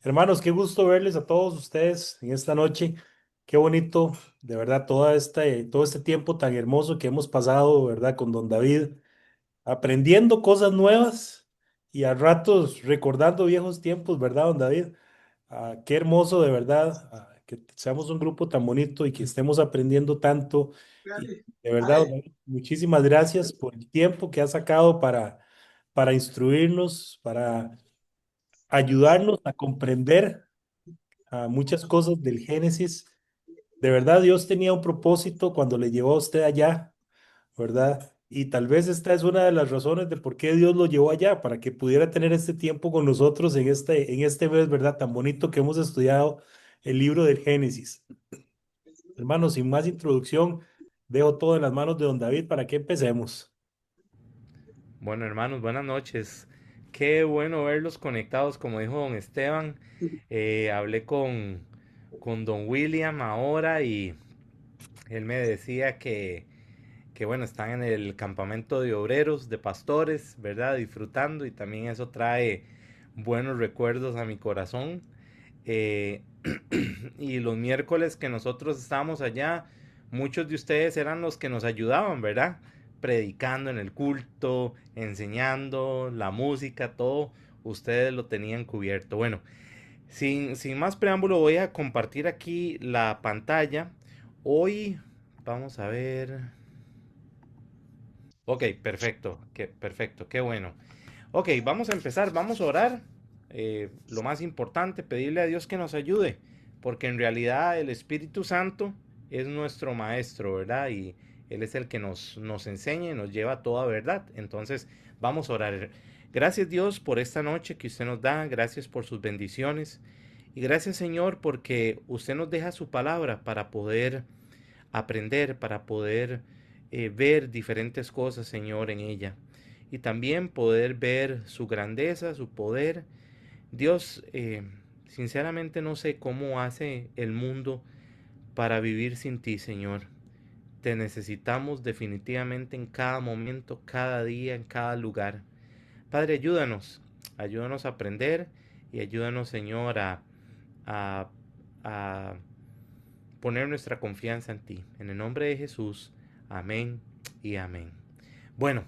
Hermanos, qué gusto verles a todos ustedes en esta noche. Qué bonito, de verdad, todo este tiempo tan hermoso que hemos pasado, ¿verdad? Con don David, aprendiendo cosas nuevas y a ratos recordando viejos tiempos, ¿verdad, don David? Qué hermoso, de verdad, que seamos un grupo tan bonito y que estemos aprendiendo tanto. Y de verdad, don David, muchísimas gracias por el tiempo que ha sacado para instruirnos, para ayudarnos a comprender muchas cosas del Génesis. De verdad, Dios tenía un propósito cuando le llevó a usted allá, ¿verdad? Y tal vez esta es una de las razones de por qué Dios lo llevó allá, para que pudiera tener este tiempo con nosotros en este mes, ¿verdad? Tan bonito que hemos estudiado el libro del Génesis. Hermanos, sin más introducción, dejo todo en las manos de don David para que empecemos. Bueno, hermanos, buenas noches. Qué bueno verlos conectados, como dijo don Esteban. Hablé con don William ahora y él me decía que, bueno, están en el campamento de obreros, de pastores, ¿verdad? Disfrutando y también eso trae buenos recuerdos a mi corazón. Eh, y los miércoles que nosotros estábamos allá, muchos de ustedes eran los que nos ayudaban, ¿verdad? Predicando en el culto, enseñando, la música, todo, ustedes lo tenían cubierto. Bueno, sin más preámbulo voy a compartir aquí la pantalla. Hoy vamos a ver. Ok, perfecto, qué bueno. Ok, vamos a empezar, vamos a orar. Lo más importante, pedirle a Dios que nos ayude, porque en realidad el Espíritu Santo es nuestro maestro, ¿verdad? Y Él es el que nos enseña y nos lleva a toda verdad. Entonces, vamos a orar. Gracias Dios por esta noche que usted nos da, gracias por sus bendiciones y gracias Señor porque usted nos deja su palabra para poder aprender, para poder ver diferentes cosas, Señor, en ella. Y también poder ver su grandeza, su poder. Dios, sinceramente no sé cómo hace el mundo para vivir sin ti, Señor. Te necesitamos definitivamente en cada momento, cada día, en cada lugar. Padre, ayúdanos a aprender y ayúdanos, Señor, a, a poner nuestra confianza en ti. En el nombre de Jesús, amén y amén. Bueno,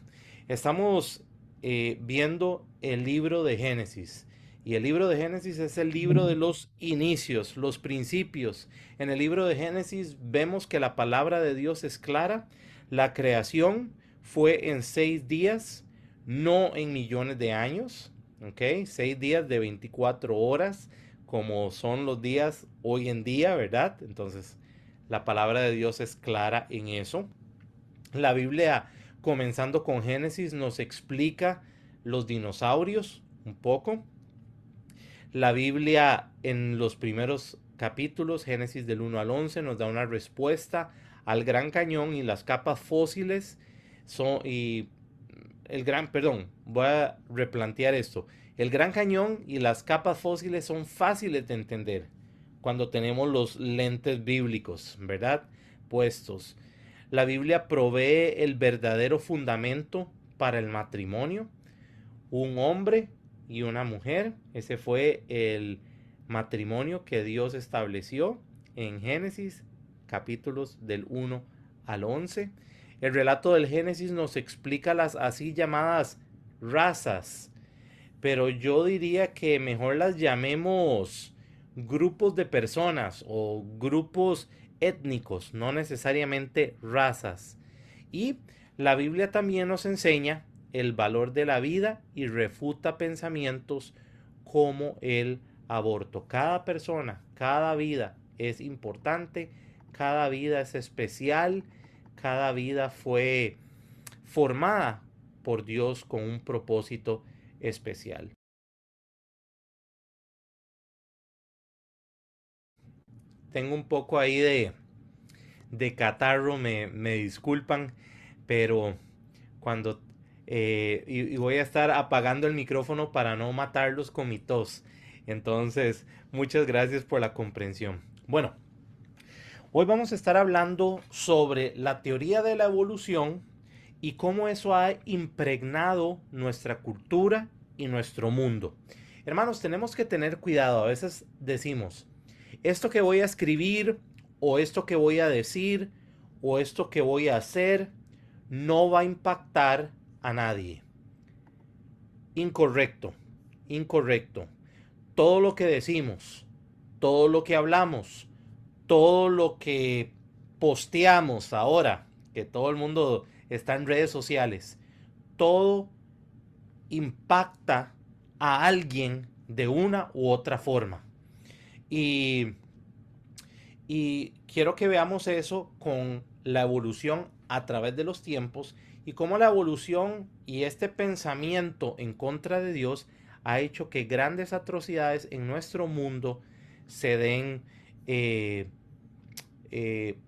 estamos viendo el libro de Génesis. Y el libro de Génesis es el libro de los inicios, los principios. En el libro de Génesis vemos que la palabra de Dios es clara. La creación fue en 6 días, no en millones de años. ¿Ok? 6 días de 24 horas, como son los días hoy en día, ¿verdad? Entonces, la palabra de Dios es clara en eso. La Biblia, comenzando con Génesis, nos explica los dinosaurios un poco. La Biblia en los primeros capítulos, Génesis del 1 al 11, nos da una respuesta al Gran Cañón y las capas fósiles son y perdón, voy a replantear esto. El Gran Cañón y las capas fósiles son fáciles de entender cuando tenemos los lentes bíblicos, ¿verdad? Puestos. La Biblia provee el verdadero fundamento para el matrimonio, un hombre y una mujer. Ese fue el matrimonio que Dios estableció en Génesis, capítulos del 1 al 11. El relato del Génesis nos explica las así llamadas razas, pero yo diría que mejor las llamemos grupos de personas o grupos étnicos, no necesariamente razas. Y la Biblia también nos enseña el valor de la vida y refuta pensamientos como el aborto. Cada persona, cada vida es importante, cada vida es especial, cada vida fue formada por Dios con un propósito especial. Tengo un poco ahí de catarro, me disculpan, pero cuando y voy a estar apagando el micrófono para no matarlos con mi tos. Entonces, muchas gracias por la comprensión. Bueno, hoy vamos a estar hablando sobre la teoría de la evolución y cómo eso ha impregnado nuestra cultura y nuestro mundo. Hermanos, tenemos que tener cuidado. A veces decimos, esto que voy a escribir o esto que voy a decir o esto que voy a hacer no va a impactar a nadie. Incorrecto, incorrecto. Todo lo que decimos, todo lo que hablamos, todo lo que posteamos ahora, que todo el mundo está en redes sociales, todo impacta a alguien de una u otra forma. Y, y quiero que veamos eso con la evolución a través de los tiempos y cómo la evolución y este pensamiento en contra de Dios ha hecho que grandes atrocidades en nuestro mundo se den eh, eh,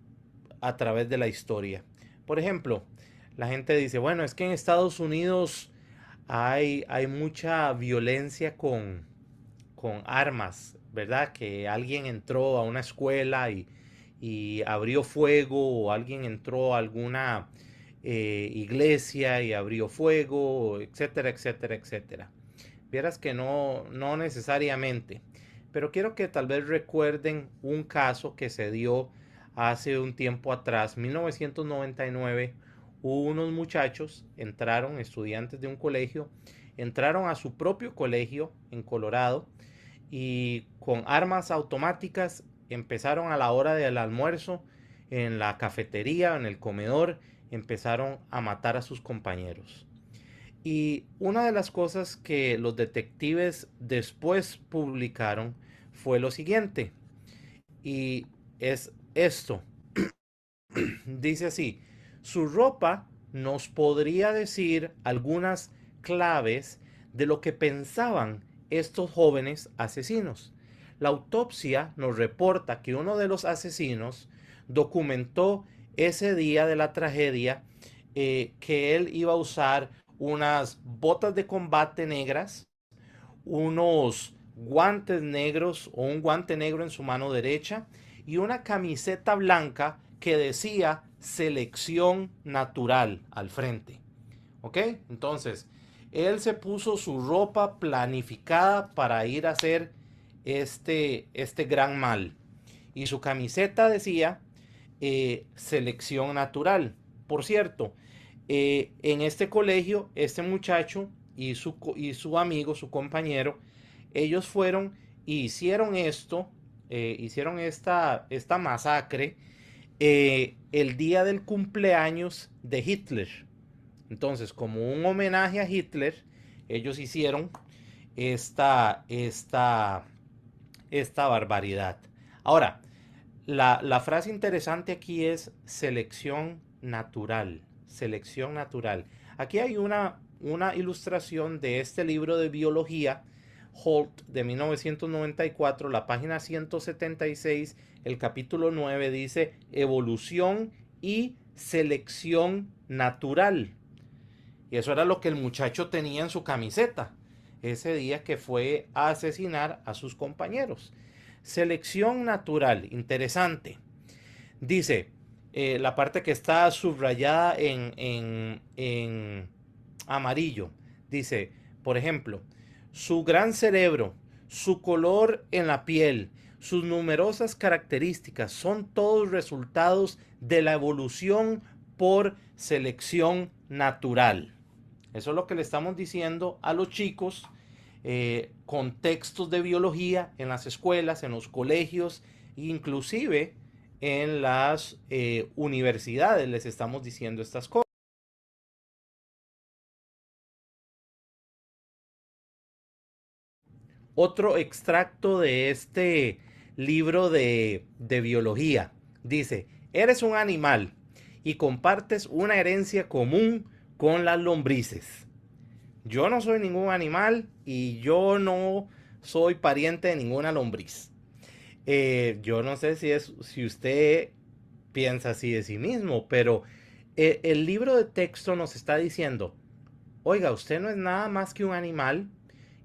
a través de la historia. Por ejemplo, la gente dice, bueno, es que en Estados Unidos hay mucha violencia con armas, ¿verdad? Que alguien entró a una escuela y abrió fuego, o alguien entró a alguna iglesia y abrió fuego, etcétera, etcétera, etcétera. Vieras que no, no necesariamente. Pero quiero que tal vez recuerden un caso que se dio hace un tiempo atrás, 1999, hubo unos muchachos, entraron, estudiantes de un colegio, entraron a su propio colegio en Colorado y con armas automáticas empezaron a la hora del almuerzo en la cafetería, en el comedor, empezaron a matar a sus compañeros. Y una de las cosas que los detectives después publicaron fue lo siguiente, y es esto. Dice así, su ropa nos podría decir algunas claves de lo que pensaban estos jóvenes asesinos. La autopsia nos reporta que uno de los asesinos documentó ese día de la tragedia que él iba a usar unas botas de combate negras, unos guantes negros o un guante negro en su mano derecha y una camiseta blanca que decía selección natural al frente. ¿Ok? Entonces, él se puso su ropa planificada para ir a hacer este gran mal. Y su camiseta decía selección natural. Por cierto, en este colegio, este muchacho y su amigo, su compañero, ellos fueron y hicieron esto, hicieron esta masacre el día del cumpleaños de Hitler. Entonces, como un homenaje a Hitler, ellos hicieron esta, esta, esta barbaridad. Ahora, la frase interesante aquí es selección natural. Selección natural. Aquí hay una ilustración de este libro de biología, Holt, de 1994, la página 176, el capítulo 9 dice evolución y selección natural. Y eso era lo que el muchacho tenía en su camiseta ese día que fue a asesinar a sus compañeros. Selección natural, interesante. Dice, la parte que está subrayada en amarillo, dice, por ejemplo, su gran cerebro, su color en la piel, sus numerosas características son todos resultados de la evolución por selección natural. Eso es lo que le estamos diciendo a los chicos con textos de biología en las escuelas, en los colegios, inclusive en las universidades les estamos diciendo estas cosas. Otro extracto de este libro de biología dice, eres un animal y compartes una herencia común con las lombrices. Yo no soy ningún animal y yo no soy pariente de ninguna lombriz. Yo no sé si usted piensa así de sí mismo, pero el libro de texto nos está diciendo, oiga, usted no es nada más que un animal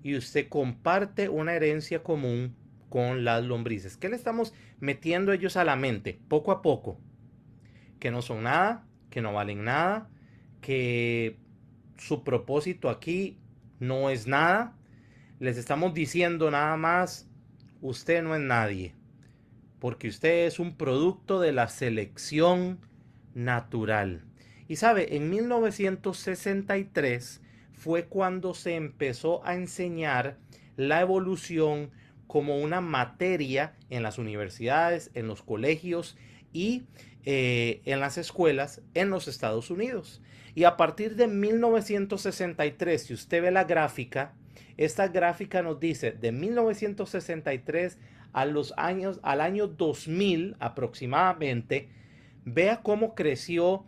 y usted comparte una herencia común con las lombrices. ¿Qué le estamos metiendo ellos a la mente? Poco a poco. Que no son nada, que no valen nada, que su propósito aquí no es nada. Les estamos diciendo nada más, usted no es nadie, porque usted es un producto de la selección natural. Y sabe, en 1963 fue cuando se empezó a enseñar la evolución como una materia en las universidades, en los colegios y en las escuelas en los Estados Unidos. Y a partir de 1963, si usted ve la gráfica, esta gráfica nos dice de 1963 al año 2000 aproximadamente, vea cómo crecieron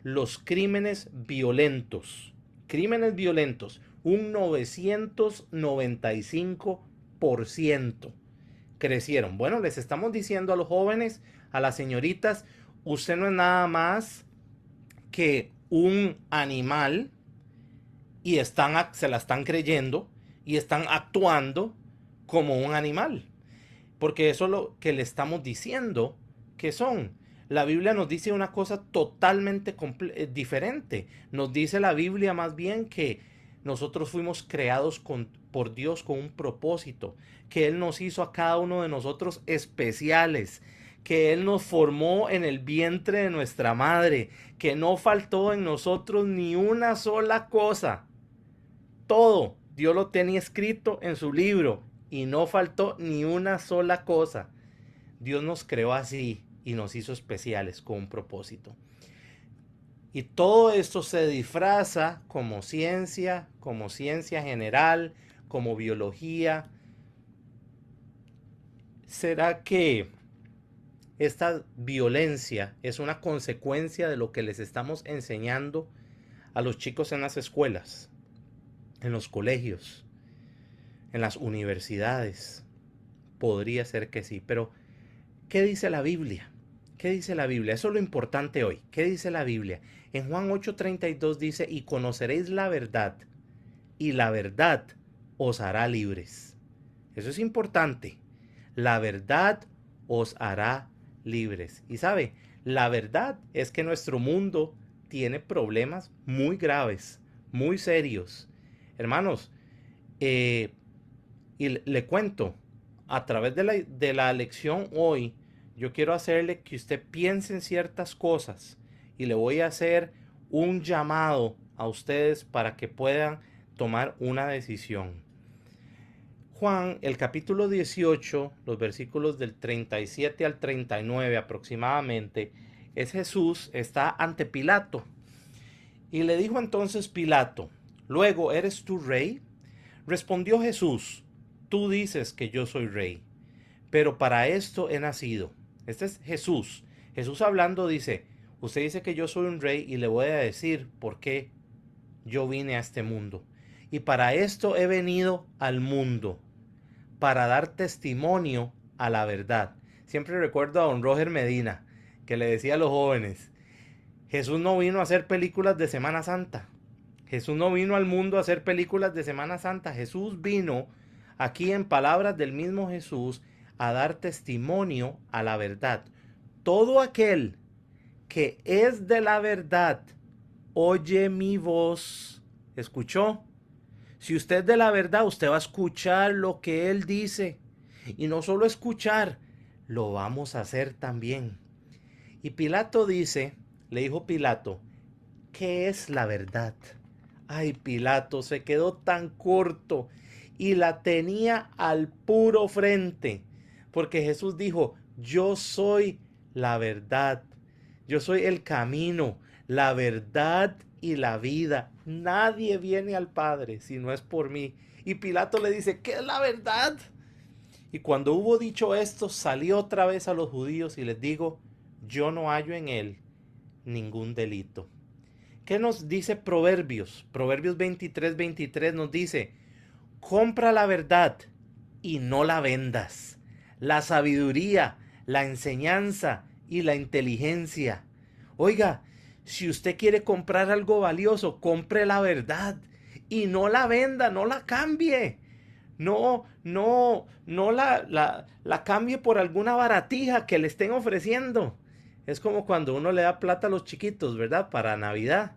los crímenes violentos. Crímenes violentos, un 995% crecieron. Bueno, les estamos diciendo a los jóvenes, a las señoritas, usted no es nada más que un animal y se la están creyendo y están actuando como un animal. Porque eso es lo que le estamos diciendo que son. La Biblia nos dice una cosa totalmente diferente. Nos dice la Biblia más bien que nosotros fuimos creados por Dios con un propósito, que Él nos hizo a cada uno de nosotros especiales, que Él nos formó en el vientre de nuestra madre, que no faltó en nosotros ni una sola cosa. Todo Dios lo tenía escrito en su libro y no faltó ni una sola cosa. Dios nos creó así y nos hizo especiales con un propósito. Y todo esto se disfraza como ciencia general, como biología. ¿Será que esta violencia es una consecuencia de lo que les estamos enseñando a los chicos en las escuelas, en los colegios, en las universidades? Podría ser que sí, pero ¿qué dice la Biblia? ¿Qué dice la Biblia? Eso es lo importante hoy. ¿Qué dice la Biblia? En Juan 8:32 dice, y conoceréis la verdad, y la verdad os hará libres. Eso es importante. La verdad os hará libres. Y sabe, la verdad es que nuestro mundo tiene problemas muy graves, muy serios. Hermanos, y le cuento, a través de la lección hoy, yo quiero hacerle que usted piense en ciertas cosas y le voy a hacer un llamado a ustedes para que puedan tomar una decisión. Juan, el capítulo 18, los versículos del 37 al 39 aproximadamente, es Jesús, está ante Pilato. Y le dijo entonces Pilato, luego, ¿eres tú rey? Respondió Jesús, tú dices que yo soy rey, pero para esto he nacido. Este es Jesús. Jesús hablando dice, usted dice que yo soy un rey y le voy a decir por qué yo vine a este mundo. Y para esto he venido al mundo, para dar testimonio a la verdad. Siempre recuerdo a don Roger Medina, que le decía a los jóvenes, Jesús no vino a hacer películas de Semana Santa. Jesús no vino al mundo a hacer películas de Semana Santa. Jesús vino aquí en palabras del mismo Jesús a dar testimonio a la verdad. Todo aquel que es de la verdad oye mi voz. ¿Escuchó? Si usted es de la verdad, usted va a escuchar lo que Él dice. Y no solo escuchar, lo vamos a hacer también. Y Pilato dice, le dijo Pilato, ¿qué es la verdad? Ay, Pilato se quedó tan corto y la tenía al puro frente. Porque Jesús dijo, yo soy la verdad. Yo soy el camino, la verdad y la vida. Nadie viene al Padre si no es por mí. Y Pilato le dice, ¿qué es la verdad? Y cuando hubo dicho esto, salió otra vez a los judíos y les digo, yo no hallo en él ningún delito. ¿Qué nos dice Proverbios? Proverbios 23:23 nos dice, compra la verdad y no la vendas. La sabiduría, la enseñanza y la inteligencia. Oiga, Si usted quiere comprar algo valioso, compre la verdad y no la venda, no la cambie. No la cambie por alguna baratija que le estén ofreciendo. Es como cuando uno le da plata a los chiquitos, ¿verdad? Para Navidad.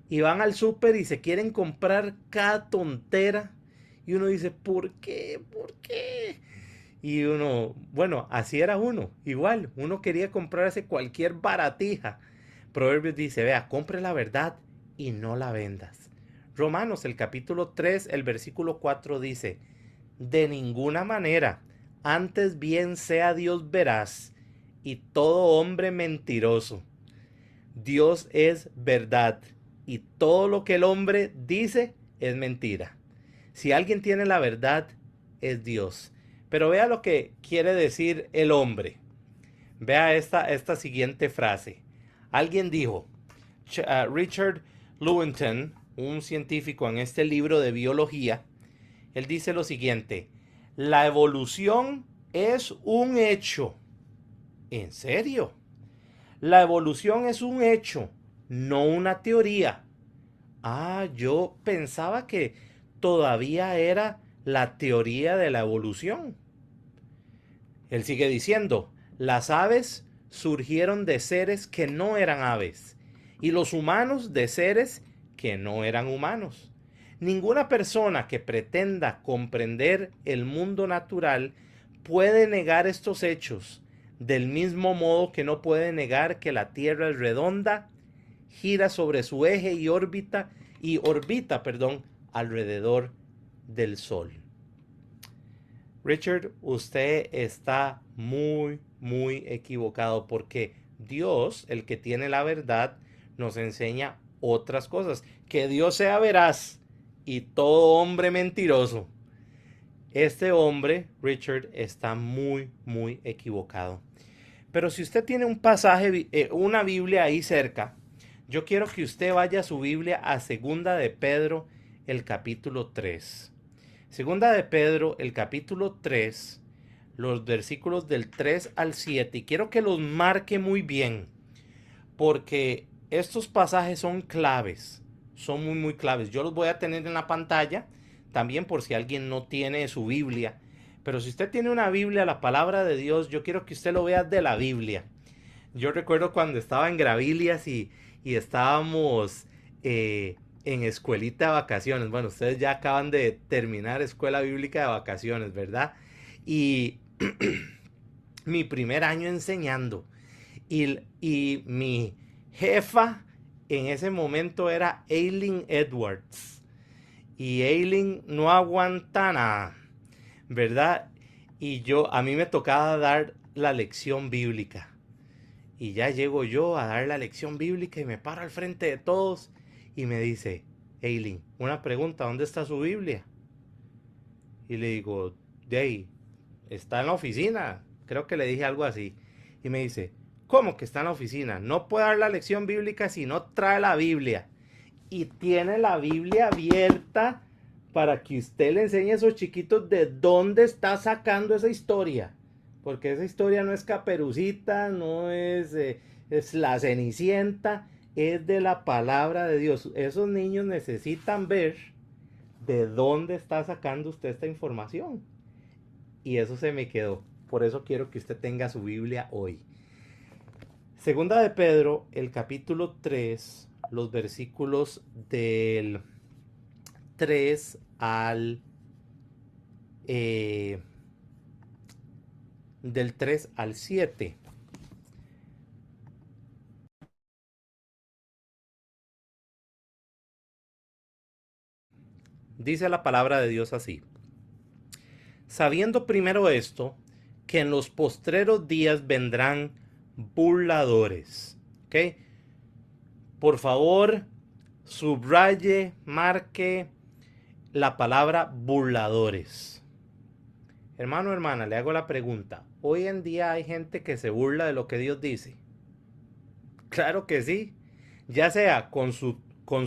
Y van al súper y se quieren comprar cada tontera. Y uno dice, ¿por qué? ¿Por qué? Y uno, bueno, así era uno. Igual, uno quería comprarse cualquier baratija. Proverbios dice, vea, compre la verdad y no la vendas. Romanos, el capítulo 3 el versículo 4 dice, de ninguna manera, antes bien sea Dios veraz y todo hombre mentiroso. Dios es verdad y todo lo que el hombre dice es mentira. Si alguien tiene la verdad, es Dios. Pero vea lo que quiere decir el hombre. Vea esta siguiente frase. Alguien dijo, Richard Lewontin, un científico en este libro de biología, él dice lo siguiente, la evolución es un hecho. ¿En serio? La evolución es un hecho, no una teoría. Ah, yo pensaba que todavía era la teoría de la evolución. Él sigue diciendo, las aves surgieron de seres que no eran aves y los humanos de seres que no eran humanos. Ninguna persona que pretenda comprender el mundo natural puede negar estos hechos, del mismo modo que no puede negar que la Tierra es redonda, gira sobre su eje y orbita, alrededor del Sol. Richard, usted está muy equivocado porque Dios, el que tiene la verdad, nos enseña otras cosas. Que Dios sea veraz y todo hombre mentiroso. Este hombre, Richard, está muy equivocado. Pero si usted tiene un pasaje, una Biblia ahí cerca, yo quiero que usted vaya a su Biblia a Segunda de Pedro, el capítulo 3. Segunda de Pedro, el capítulo 3, los versículos del 3 al 7. Y quiero que los marque muy bien, porque estos pasajes son claves, son muy claves. Yo los voy a tener en la pantalla, también por si alguien no tiene su Biblia. Pero si usted tiene una Biblia, la palabra de Dios, yo quiero que usted lo vea de la Biblia. Yo recuerdo cuando estaba en Gravilias y estábamos en escuelita de vacaciones. Bueno, ustedes ya acaban de terminar escuela bíblica de vacaciones, ¿verdad? Y mi primer año enseñando. Y mi jefa en ese momento era Aileen Edwards. Y Aileen no aguanta nada, ¿verdad? A mí me tocaba dar la lección bíblica. Y ya llego yo a dar la lección bíblica y me paro al frente de todos y me dice, Eileen, una pregunta, ¿dónde está su Biblia? Y le digo, de ahí, está en la oficina. Creo que le dije algo así. Y me dice, ¿cómo que está en la oficina? No puede dar la lección bíblica si no trae la Biblia. Y tiene la Biblia abierta para que usted le enseñe a esos chiquitos de dónde está sacando esa historia. Porque esa historia no es Caperucita, no es la Cenicienta, es de la palabra de Dios. Esos niños necesitan ver de dónde está sacando usted esta información. Y eso se me quedó. Por eso quiero que usted tenga su Biblia hoy. Segunda de Pedro, el capítulo 3, los versículos del 3 del 3 al 7. Dice la palabra de Dios así. Sabiendo primero esto, que en los postreros días vendrán burladores. ¿Ok? Por favor, subraye, marque la palabra burladores. Hermano, hermana, le hago la pregunta. ¿Hoy en día hay gente que se burla de lo que Dios dice? Claro que sí. Ya sea con su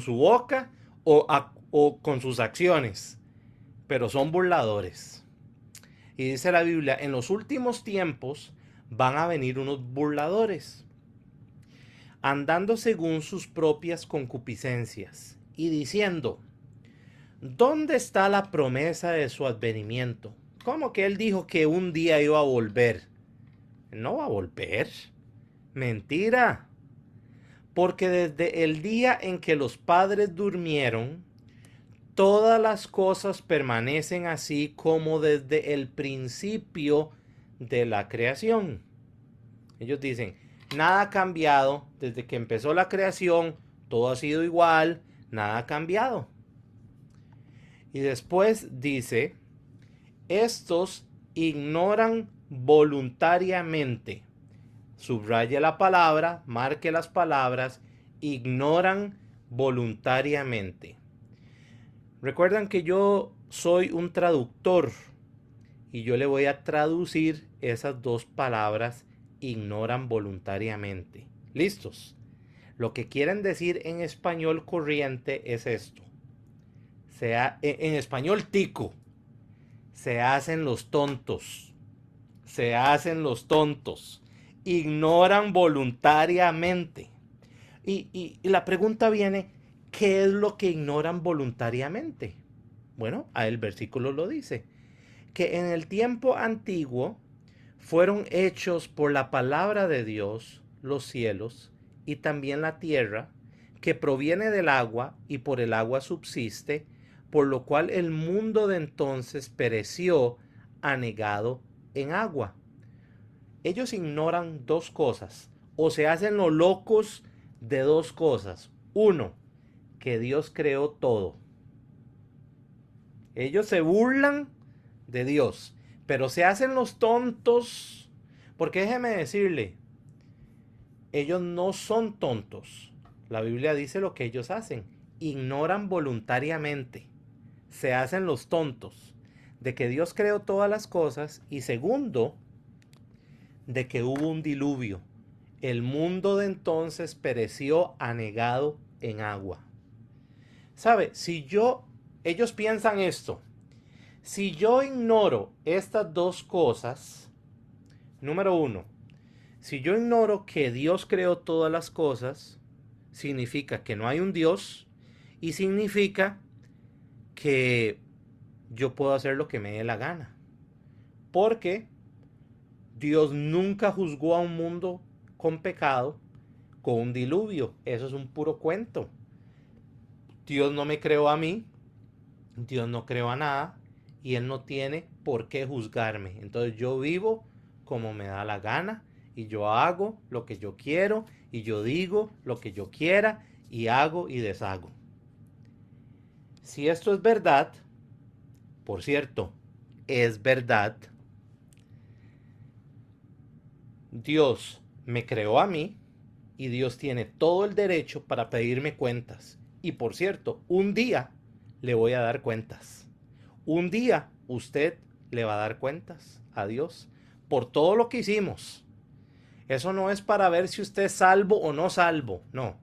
boca o con sus acciones. Pero son burladores. Y dice la Biblia, en los últimos tiempos van a venir unos burladores. andando según sus propias concupiscencias, y diciendo, ¿dónde está la promesa de su advenimiento? ¿Cómo que él dijo que un día iba a volver? No va a volver. Mentira. Porque desde el día en que los padres durmieron, todas las cosas permanecen así como desde el principio de la creación. Ellos dicen, nada ha cambiado desde que empezó la creación, todo ha sido igual, nada ha cambiado. Y después dice, estos ignoran voluntariamente. Subraye la palabra, marque las palabras, ignoran voluntariamente. Recuerdan que yo soy un traductor y yo le voy a traducir esas dos palabras, ignoran voluntariamente. ¿Listos? Lo que quieren decir en español corriente es esto. En español tico, se hacen los tontos. Se hacen los tontos. Ignoran voluntariamente. Y la pregunta viene, ¿qué es lo que ignoran voluntariamente? Bueno, el versículo lo dice, que en el tiempo antiguo fueron hechos por la palabra de Dios los cielos y también la tierra, que proviene del agua y por el agua subsiste, por lo cual el mundo de entonces pereció anegado en agua. Ellos ignoran dos cosas, o se hacen los locos de dos cosas. Uno, que Dios creó todo. Ellos se burlan de Dios, pero se hacen los tontos, porque déjeme decirle, ellos no son tontos. La Biblia dice lo que ellos hacen. Ignoran voluntariamente. Se hacen los tontos de que Dios creó todas las cosas y segundo, de que hubo un diluvio. El mundo de entonces pereció anegado en agua. ¿Sabe? Ellos piensan esto. Si yo ignoro estas dos cosas, número uno, si yo ignoro que Dios creó todas las cosas, significa que no hay un Dios y significa que yo puedo hacer lo que me dé la gana. Porque Dios nunca juzgó a un mundo con pecado con un diluvio. Eso es un puro cuento. Dios no me creó a mí, Dios no creó a nada y Él no tiene por qué juzgarme. Entonces yo vivo como me da la gana y yo hago lo que yo quiero y yo digo lo que yo quiera y hago y deshago. Si esto es verdad, por cierto, es verdad, Dios me creó a mí y Dios tiene todo el derecho para pedirme cuentas. Y por cierto, un día le voy a dar cuentas. Un día usted le va a dar cuentas a Dios por todo lo que hicimos. Eso no es para ver si usted es salvo o no salvo, no.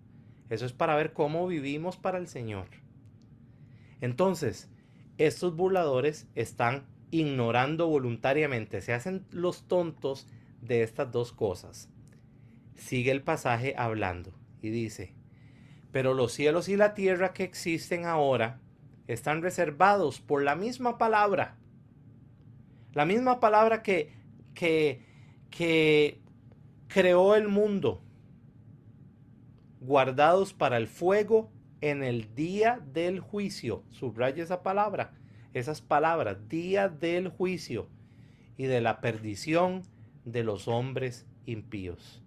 Eso es para ver cómo vivimos para el Señor. Entonces, estos burladores están ignorando voluntariamente, se hacen los tontos de estas dos cosas. Sigue el pasaje hablando y dice, pero los cielos y la tierra que existen ahora están reservados por la misma palabra que creó el mundo, guardados para el fuego en el día del juicio. Subraya esa palabra, esas palabras, día del juicio y de la perdición de los hombres impíos.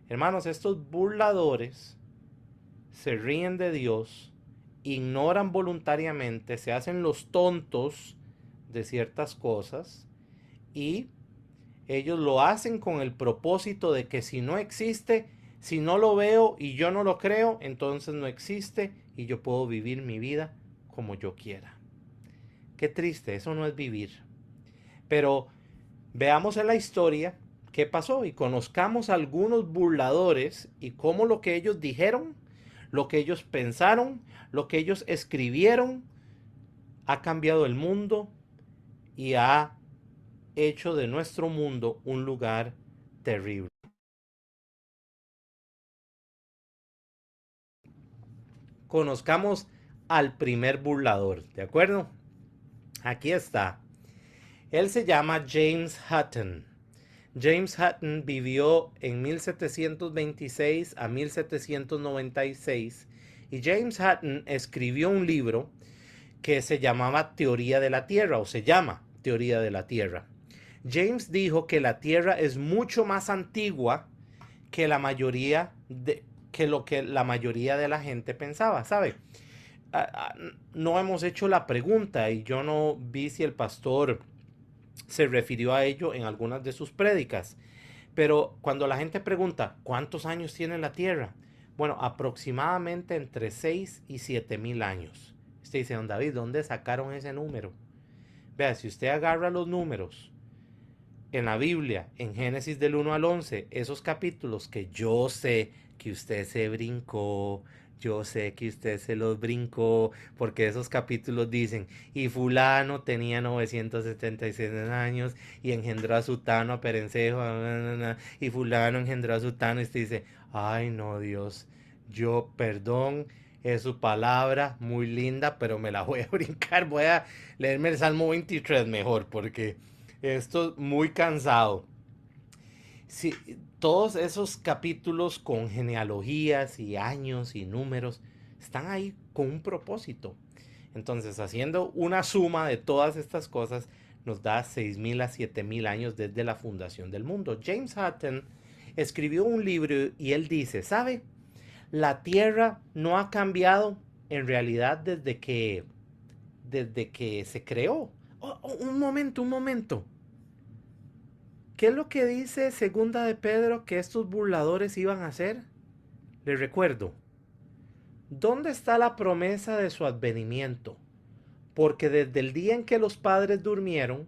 Hermanos, estos burladores se ríen de Dios, ignoran voluntariamente, se hacen los tontos de ciertas cosas y ellos lo hacen con el propósito de que si no existe, si no lo veo y yo no lo creo, entonces no existe y yo puedo vivir mi vida como yo quiera. Qué triste, eso no es vivir. Pero veamos en la historia qué pasó y conozcamos algunos burladores y cómo lo que ellos dijeron, lo que ellos pensaron, lo que ellos escribieron, ha cambiado el mundo y ha hecho de nuestro mundo un lugar terrible. conozcamos al primer burlador, ¿de acuerdo? Aquí está. Él se llama James Hutton. James Hutton vivió en 1726 a 1796 y James Hutton escribió un libro que se llamaba Teoría de la Tierra, o se llama Teoría de la Tierra. James dijo que la Tierra es mucho más antigua que la mayoría que lo que la mayoría de la gente pensaba, ¿sabe? No hemos hecho la pregunta y yo no vi si el pastor se refirió a ello en algunas de sus prédicas. Pero cuando la gente pregunta, ¿cuántos años tiene la Tierra? Bueno, aproximadamente entre 6 y 7 mil años. Usted dice, don David, ¿dónde sacaron ese número? Vea, si usted agarra los números en la Biblia, en Génesis del 1 al 11, esos capítulos que yo sé que usted se brincó, yo sé que usted se los brincó, porque esos capítulos dicen, y fulano tenía 976 años, y engendró a Sutano, a Perencejo, y fulano engendró a Sutano, y usted dice, ay no Dios, yo perdón, es su palabra, muy linda, pero me la voy a brincar, voy a leerme el Salmo 23 mejor, porque esto es muy cansado. Sí, todos esos capítulos con genealogías y años y números están ahí con un propósito. Entonces, haciendo una suma de todas estas cosas, nos da 6.000 a 7.000 años desde la fundación del mundo. James Hutton escribió un libro y él dice, ¿sabe? La Tierra no ha cambiado en realidad desde que se creó. Un momento, un momento. ¿Qué es lo que dice Segunda de Pedro que estos burladores iban a hacer? Les recuerdo, ¿dónde está la promesa de su advenimiento? Porque desde el día en que los padres durmieron,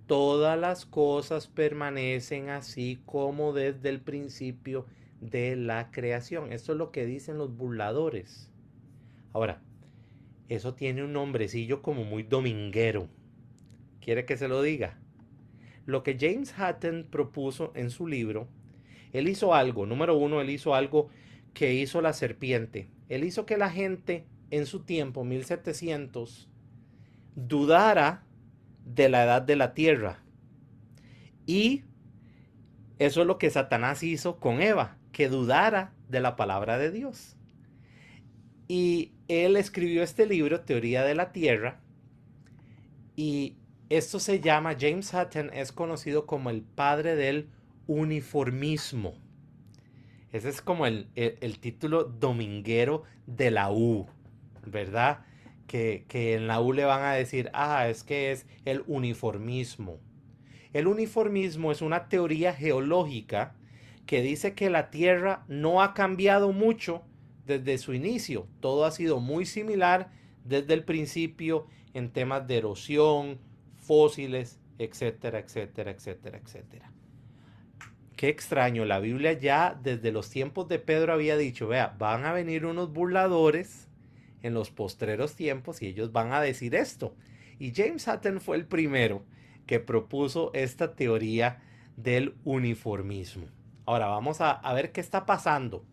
todas las cosas permanecen así como desde el principio de la creación. Esto es lo que dicen los burladores. Ahora, eso tiene un nombrecillo como muy dominguero. ¿Quiere que se lo diga? Lo que James Hutton propuso en su libro, él hizo algo, número uno, él hizo algo que hizo la serpiente. Él hizo que la gente en su tiempo, 1700, dudara de la edad de la tierra. Y eso es lo que Satanás hizo con Eva, que dudara de la palabra de Dios. Y él escribió este libro, Teoría de la Tierra, y esto se llama, James Hutton es conocido como el padre del uniformismo. Ese es como el título dominguero de la U, ¿verdad? Que en la U le van a decir, es que es el uniformismo. El uniformismo es una teoría geológica que dice que la Tierra no ha cambiado mucho desde su inicio. Todo ha sido muy similar desde el principio en temas de erosión, fósiles, etcétera, etcétera, etcétera, etcétera. Qué extraño, la Biblia ya desde los tiempos de Pedro había dicho, vea, van a venir unos burladores en los postreros tiempos y ellos van a decir esto. Y James Hutton fue el primero que propuso esta teoría del uniformismo. Ahora vamos a ver qué está pasando.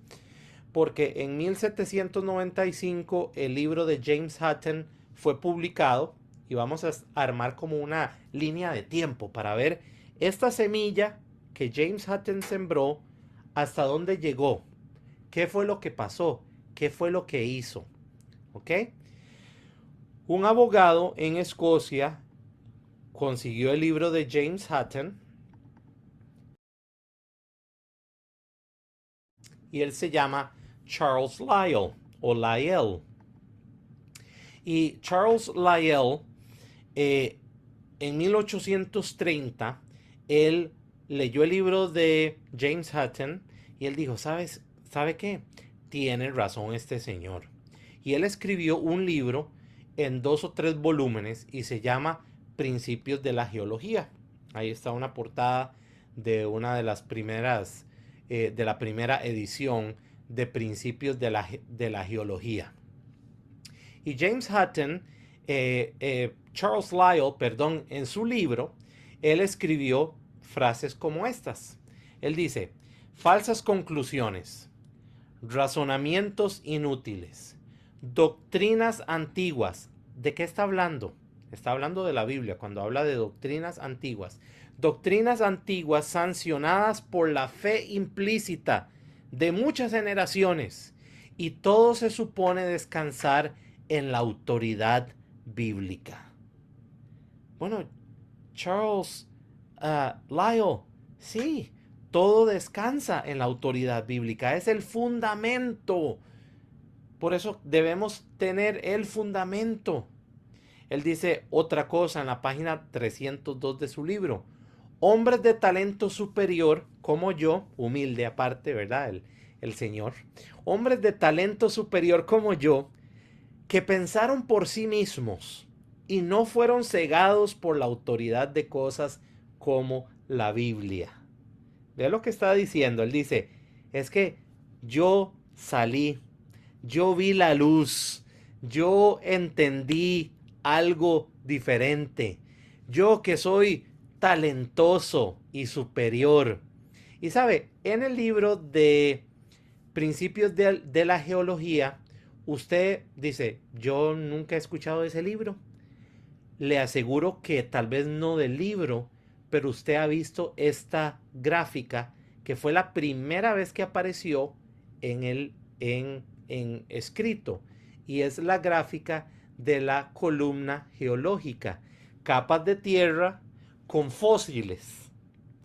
Porque en 1795 el libro de James Hutton fue publicado y vamos a armar como una línea de tiempo para ver esta semilla que James Hutton sembró hasta dónde llegó, qué fue lo que pasó, qué fue lo que hizo. ¿Ok? Un abogado en Escocia consiguió el libro de James Hutton y él se llama Charles Lyell o Lyell. Y Charles Lyell, en 1830, él leyó el libro de James Hutton y él dijo, ¿sabe qué? Tiene razón este señor. Y él escribió un libro en 2 o 3 volúmenes y se llama Principios de la Geología. Ahí está una portada de una de las primeras, de la primera edición de Principios de la Geología. Y James Hutton, Charles Lyell, perdón, en su libro, él escribió frases como estas. Él dice, falsas conclusiones, razonamientos inútiles, Doctrinas antiguas. ¿De qué está hablando? Está hablando de la Biblia cuando habla de doctrinas antiguas. Doctrinas antiguas sancionadas por la fe implícita de muchas generaciones. Y todo se supone descansar en la autoridad bíblica. Bueno, Charles Lyle, sí, todo descansa en la autoridad bíblica. Es el fundamento. Por eso debemos tener el fundamento. Él dice otra cosa en la página 302 de su libro. Hombres de talento superior, como yo, humilde aparte, ¿verdad? El Señor. Hombres de talento superior como yo, que pensaron por sí mismos y no fueron cegados por la autoridad de cosas como la Biblia. Vea lo que está diciendo. Él dice, es que yo salí, yo vi la luz, yo entendí algo diferente, yo que soy talentoso y superior. Y sabe, en el libro de Principios de la Geología, usted dice, yo nunca he escuchado ese libro. Le aseguro que tal vez no del libro, pero usted ha visto esta gráfica que fue la primera vez que apareció en escrito, y es la gráfica de la columna geológica, capas de tierra con fósiles.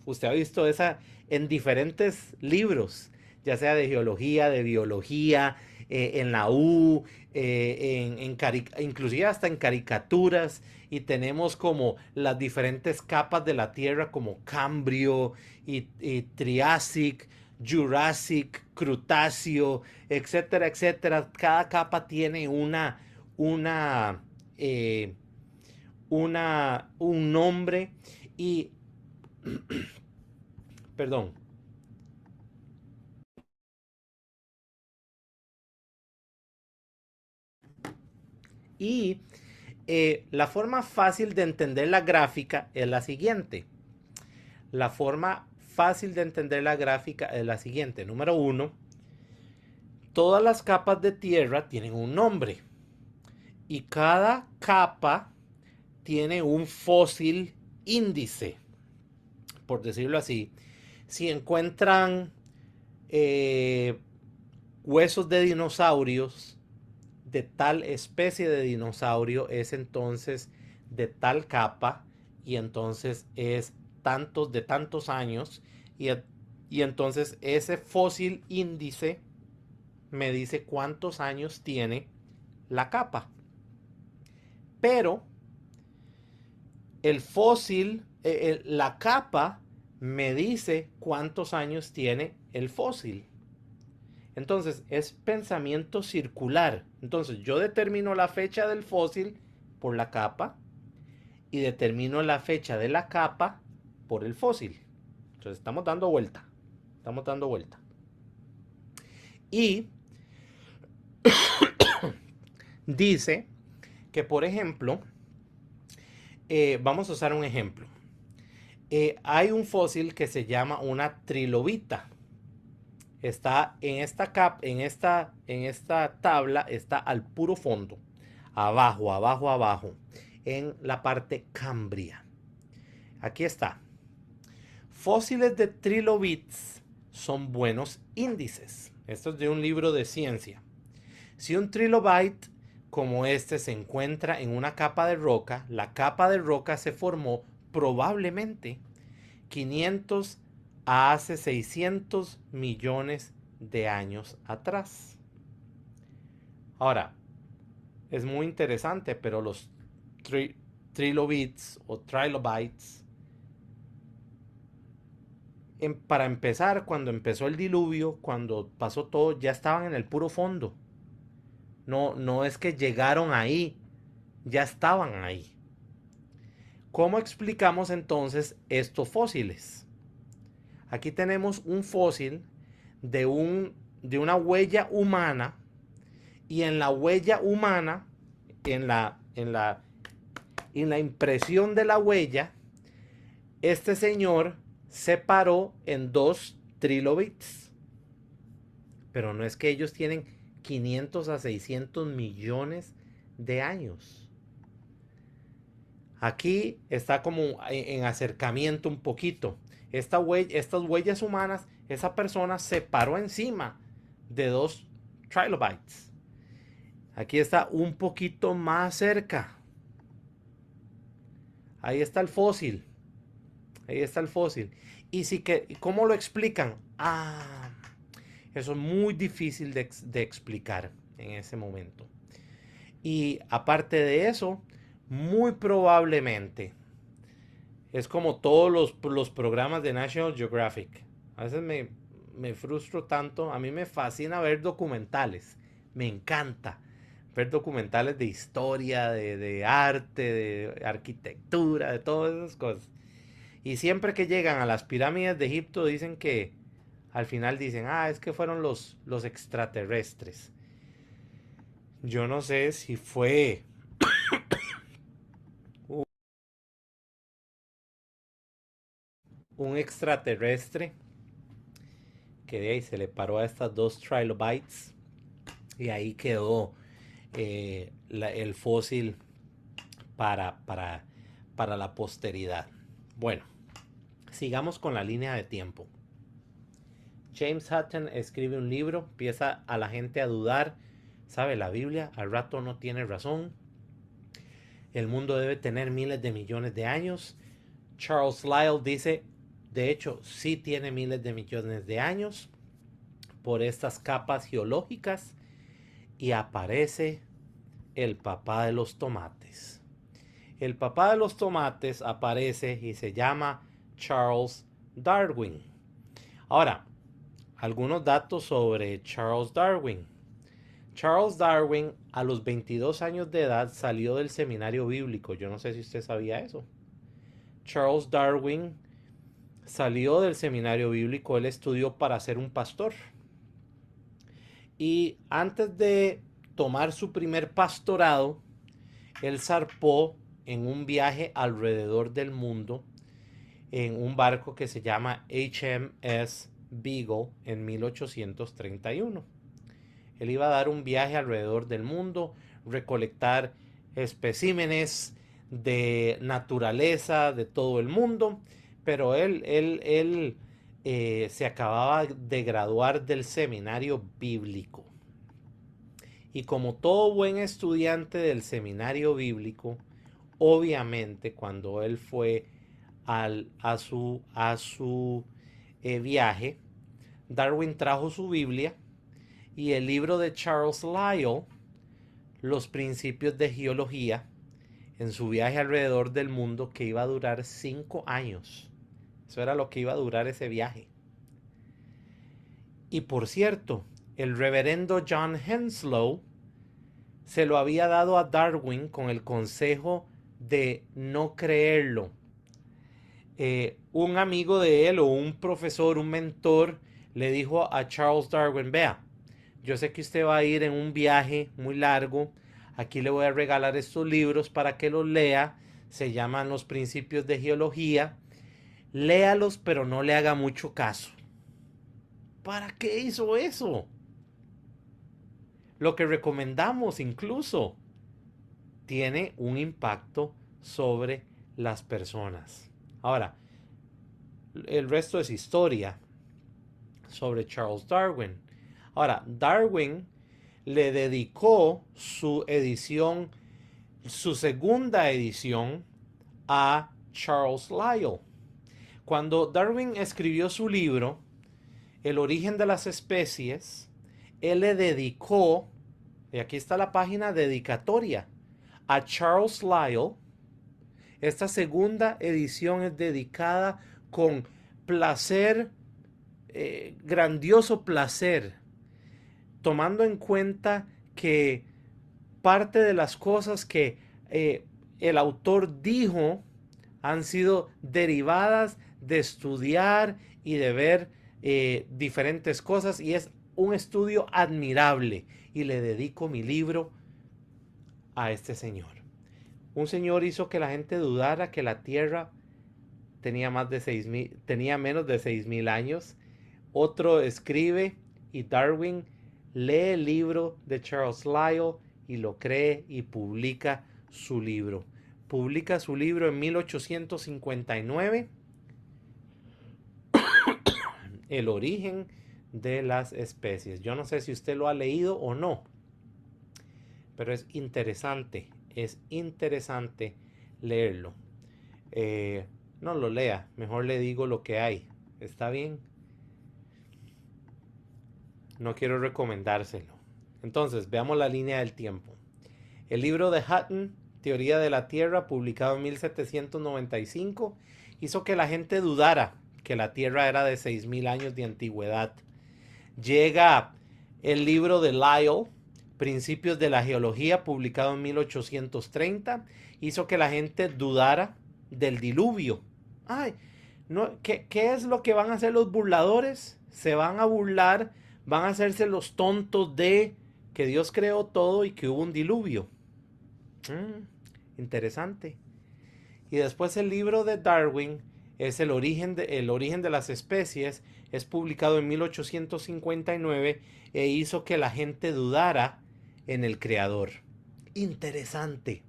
Usted ha visto esa en diferentes libros, ya sea de geología, de biología, en la U, inclusive hasta en caricaturas, y tenemos como las diferentes capas de la Tierra como Cambrio y Triásico, Jurásico, Crutáceo, etcétera, etcétera. Cada capa tiene una, eh, un nombre y, perdón, y la forma fácil de entender la gráfica es la siguiente. La forma fácil de entender la gráfica es la siguiente. Número uno, todas las capas de tierra tienen un nombre y cada capa tiene un fósil índice, por decirlo así. Si encuentran eh, huesos de dinosaurios de tal especie de dinosaurio, es entonces de tal capa, y entonces es tantos de tantos años, y entonces ese fósil índice me dice cuántos años tiene la capa. Pero el fósil, la capa me dice cuántos años tiene el fósil. Entonces es pensamiento circular. Entonces yo determino la fecha del fósil por la capa y determino la fecha de la capa por el fósil. Entonces estamos dando vuelta. Estamos dando vuelta. Y dice que, por ejemplo, vamos a usar un ejemplo. Hay un fósil que se llama una trilobita. Está en esta tabla, está al puro fondo, abajo, abajo, abajo, en la parte cámbrea. Aquí está. Fósiles de trilobites son buenos índices. Esto es de un libro de ciencia. Si un trilobite como este se encuentra en una capa de roca, la capa de roca se formó probablemente 500 a hace 600 millones de años atrás. Ahora, es muy interesante, pero los trilobites o trilobites, para empezar, cuando empezó el diluvio, cuando pasó todo, ya estaban en el puro fondo. No, no es que llegaron ahí, ya estaban ahí. ¿Cómo explicamos entonces estos fósiles? Aquí tenemos un fósil de una huella humana, y en la huella humana, en la impresión de la huella, este señor se paró en dos trilobites. Pero no es que ellos tienen 500 a 600 millones de años. Aquí está como en acercamiento un poquito. Estas huellas humanas, esa persona se paró encima de dos trilobites. Aquí está un poquito más cerca. Ahí está el fósil. Ahí está el fósil. Y sí que, ¿cómo lo explican? Eso es muy difícil de explicar en ese momento. Y aparte de eso, muy probablemente es como todos los programas de National Geographic. A veces me frustro tanto. A mí me fascina ver documentales. Me encanta ver documentales de historia, de arte, de arquitectura, de todas esas cosas. Y siempre que llegan a las pirámides de Egipto dicen que al final dicen, es que fueron los extraterrestres. Yo no sé si fue un extraterrestre que de ahí se le paró a estas dos trilobites y ahí quedó el fósil para, para, para la posteridad. Bueno, sigamos con la línea de tiempo. James Hutton escribe un libro, empieza a la gente a dudar, sabe, la Biblia al rato no tiene razón, el mundo debe tener miles de millones de años. Charles Lyell dice, de hecho, sí tiene miles de millones de años por estas capas geológicas y aparece el papá de los tomates. El papá de los tomates aparece y se llama Charles Darwin. Ahora, algunos datos sobre Charles Darwin. Charles Darwin a los 22 años de edad salió del seminario bíblico. Yo no sé si usted sabía eso. Charles Darwin salió del seminario bíblico, él estudió para ser un pastor. Y antes de tomar su primer pastorado, él zarpó en un viaje alrededor del mundo en un barco que se llama HMS Beagle en 1831. Él iba a dar un viaje alrededor del mundo, recolectar especímenes de naturaleza de todo el mundo, pero él se acababa de graduar del seminario bíblico. Y como todo buen estudiante del seminario bíblico, obviamente cuando él fue a su viaje, Darwin trajo su Biblia y el libro de Charles Lyell, Los Principios de Geología, en su viaje alrededor del mundo que iba a durar 5 años. Eso era lo que iba a durar ese viaje. Y por cierto, el reverendo John Henslow se lo había dado a Darwin con el consejo de no creerlo. Un amigo de él o un profesor, un mentor, le dijo a Charles Darwin, vea, yo sé que usted va a ir en un viaje muy largo, aquí le voy a regalar estos libros para que los lea, se llaman Los Principios de Geología, léalos pero no le haga mucho caso. ¿Para qué hizo eso? Lo que recomendamos incluso tiene un impacto sobre las personas. Ahora, el resto es historia sobre Charles Darwin. Ahora, Darwin le dedicó su edición, su segunda edición, a Charles Lyell. Cuando Darwin escribió su libro, El origen de las especies, él le dedicó, y aquí está la página dedicatoria, a Charles Lyell. Esta segunda edición es dedicada con placer, grandioso placer, tomando en cuenta que parte de las cosas que el autor dijo han sido derivadas de estudiar y de ver diferentes cosas y es un estudio admirable y le dedico mi libro a este señor. Un señor hizo que la gente dudara que la Tierra tenía menos de 6,000 años. Otro escribe y Darwin lee el libro de Charles Lyell y lo cree y publica su libro. Publica su libro en 1859, El origen de las especies. Yo no sé si usted lo ha leído o no, pero es interesante leerlo. No lo lea, mejor le digo lo que hay. ¿Está bien? No quiero recomendárselo. Entonces, veamos la línea del tiempo. El libro de Hutton, Teoría de la Tierra, publicado en 1795, hizo que la gente dudara que la Tierra era de 6.000 años de antigüedad. Llega el libro de Lyell, Principios de la Geología, publicado en 1830, hizo que la gente dudara del diluvio. Ay, no, ¿qué es lo que van a hacer los burladores? Se van a burlar, van a hacerse los tontos de que Dios creó todo y que hubo un diluvio. Interesante. Y después el libro de Darwin es el origen de las especies, es publicado en 1859 e hizo que la gente dudara en el creador. Interesante,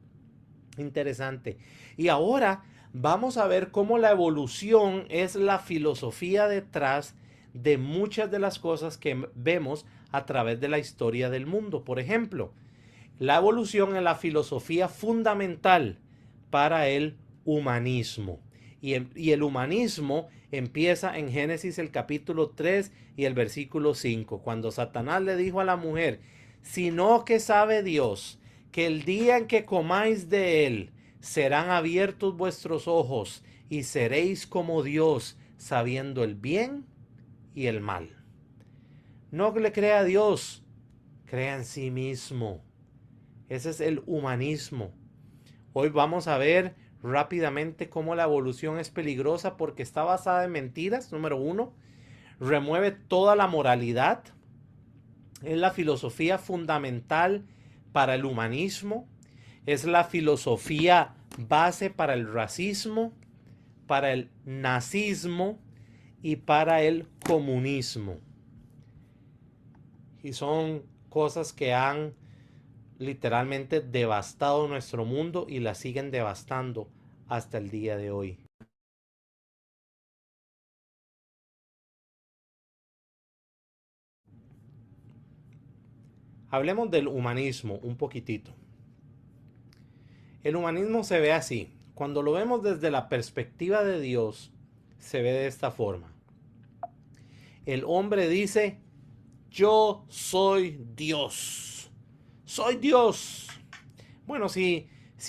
interesante. Y ahora vamos a ver cómo la evolución es la filosofía detrás de muchas de las cosas que vemos a través de la historia del mundo. Por ejemplo, la evolución es la filosofía fundamental para el humanismo. Y el humanismo empieza en Génesis el capítulo 3 y el versículo 5, cuando Satanás le dijo a la mujer, sino que sabe Dios que el día en que comáis de él serán abiertos vuestros ojos y seréis como Dios, sabiendo el bien y el mal. No le crea a Dios, crea en sí mismo. Ese es el humanismo. Hoy vamos a ver rápidamente cómo la evolución es peligrosa porque está basada en mentiras, número uno. Remueve toda la moralidad. Es la filosofía fundamental para el humanismo. Es la filosofía base para el racismo, para el nazismo y para el comunismo. Y son cosas que han literalmente devastado nuestro mundo y la siguen devastando hasta el día de hoy. Hablemos del humanismo un poquitito. El humanismo se ve así. Cuando lo vemos desde la perspectiva de Dios, se ve de esta forma. El hombre dice, yo soy Dios. Soy Dios. Bueno, si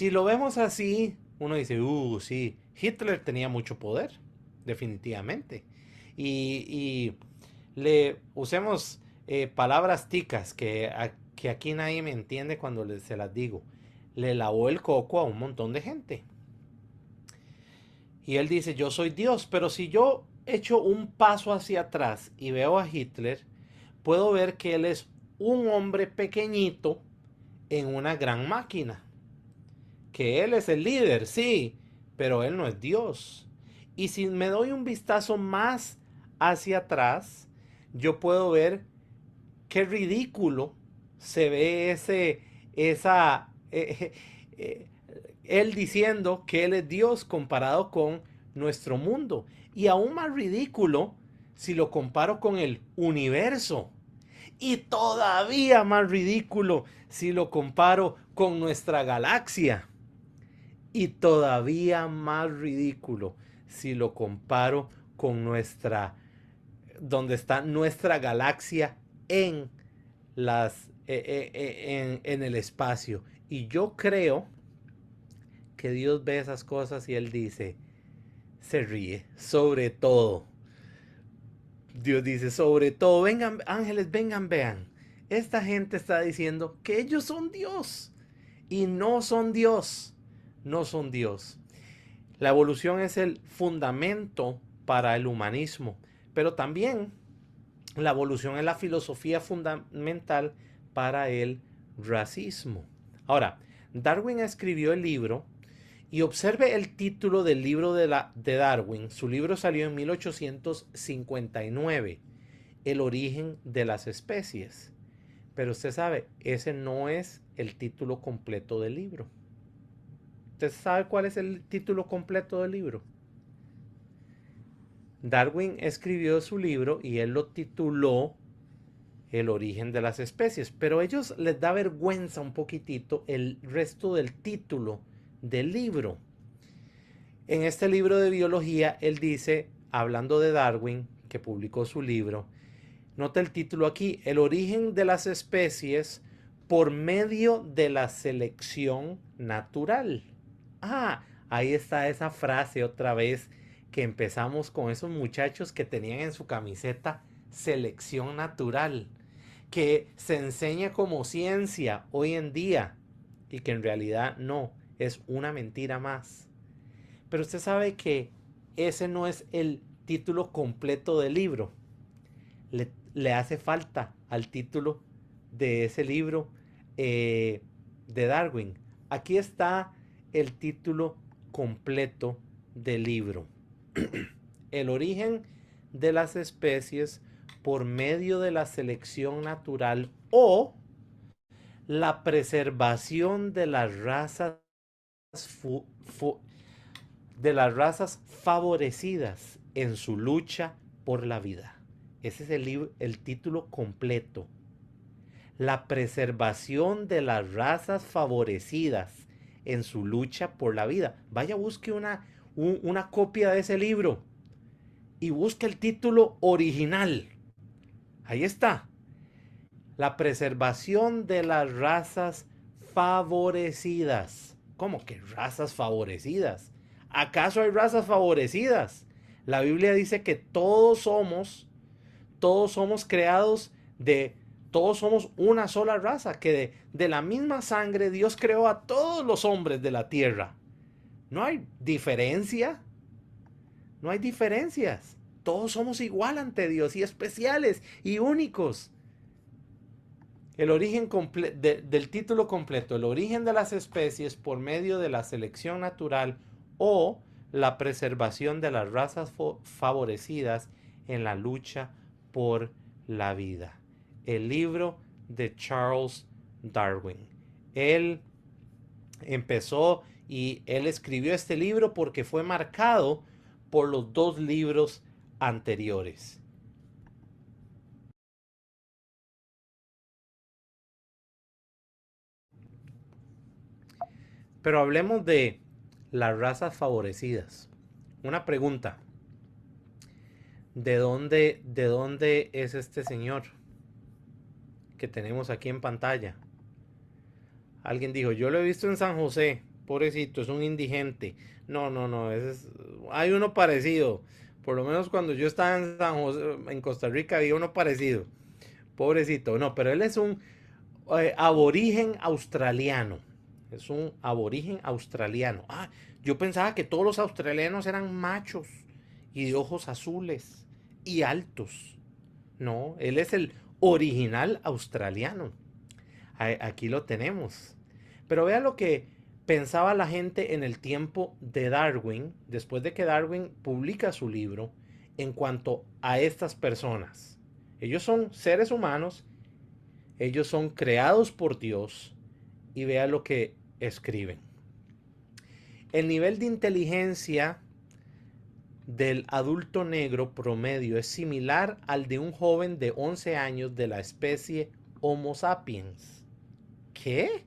lo vemos así, uno dice, sí, Hitler tenía mucho poder, definitivamente. Y le usemos palabras ticas que aquí nadie me entiende cuando se las digo. Le lavó el coco a un montón de gente. Y él dice, yo soy Dios, pero si yo echo un paso hacia atrás y veo a Hitler, puedo ver que él es un hombre pequeñito en una gran máquina. Que él es el líder, sí, pero él no es Dios. Y si me doy un vistazo más hacia atrás, yo puedo ver qué ridículo se ve él diciendo que él es Dios comparado con nuestro mundo. Y aún más ridículo si lo comparo con el universo. Y todavía más ridículo si lo comparo con nuestra galaxia. Y todavía más ridículo si lo comparo con donde está nuestra galaxia en en el espacio. Y yo creo que Dios ve esas cosas y él dice, se ríe, sobre todo. Dios dice, sobre todo, vengan ángeles, vengan, vean. Esta gente está diciendo que ellos son Dios y no son Dios. No son Dios. La evolución es el fundamento para el humanismo, pero también la evolución es la filosofía fundamental para el racismo. Ahora, Darwin escribió el libro y observe el título del libro de Darwin. Su libro salió en 1859, El origen de las especies. Pero usted sabe, ese no es el título completo del libro. ¿Usted sabe cuál es el título completo del libro? Darwin escribió su libro y él lo tituló El origen de las especies, pero a ellos les da vergüenza un poquitito el resto del título del libro. En este libro de biología, él dice, hablando de Darwin, que publicó su libro, nota el título aquí, El origen de las especies por medio de la selección natural. Ah, ahí está esa frase otra vez que empezamos con esos muchachos que tenían en su camiseta selección natural, que se enseña como ciencia hoy en día y que en realidad no, es una mentira más. Pero usted sabe que ese no es el título completo del libro. Le hace falta al título de ese libro de Darwin. Aquí está el título completo del libro. El origen de las especies por medio de la selección natural o la preservación de las razas fu- fu- de las razas favorecidas en su lucha por la vida. Ese es el título completo. La preservación de las razas favorecidas en su lucha por la vida. Vaya, busque una copia de ese libro y busque el título original. Ahí está. La preservación de las razas favorecidas. ¿Cómo que razas favorecidas? ¿Acaso hay razas favorecidas? La Biblia dice que todos somos creados de, todos somos una sola raza, que de la misma sangre Dios creó a todos los hombres de la tierra. No hay diferencia, no hay diferencias. Todos somos igual ante Dios y especiales y únicos. El origen del título completo, el origen de las especies por medio de la selección natural o la preservación de las razas favorecidas en la lucha por la vida. El libro de Charles Darwin. Él empezó y él escribió este libro porque fue marcado por los dos libros anteriores. Pero hablemos de las razas favorecidas. Una pregunta. De dónde es este señor que tenemos aquí en pantalla? Alguien dijo, yo lo he visto en San José. Pobrecito, es un indigente. No, no, no. Hay uno parecido. Por lo menos cuando yo estaba en San José, en Costa Rica, había uno parecido. Pobrecito. No, pero él es un aborigen australiano. Es un aborigen australiano. Ah, yo pensaba que todos los australianos eran machos y de ojos azules y altos. No, él es el original australiano. Aquí lo tenemos. Pero vea lo que pensaba la gente en el tiempo de Darwin, después de que Darwin publica su libro, en cuanto a estas personas. Ellos son seres humanos, ellos son creados por Dios y vea lo que escriben. El nivel de inteligencia del adulto negro promedio es similar al de un joven de 11 años de la especie Homo sapiens. ¿Qué?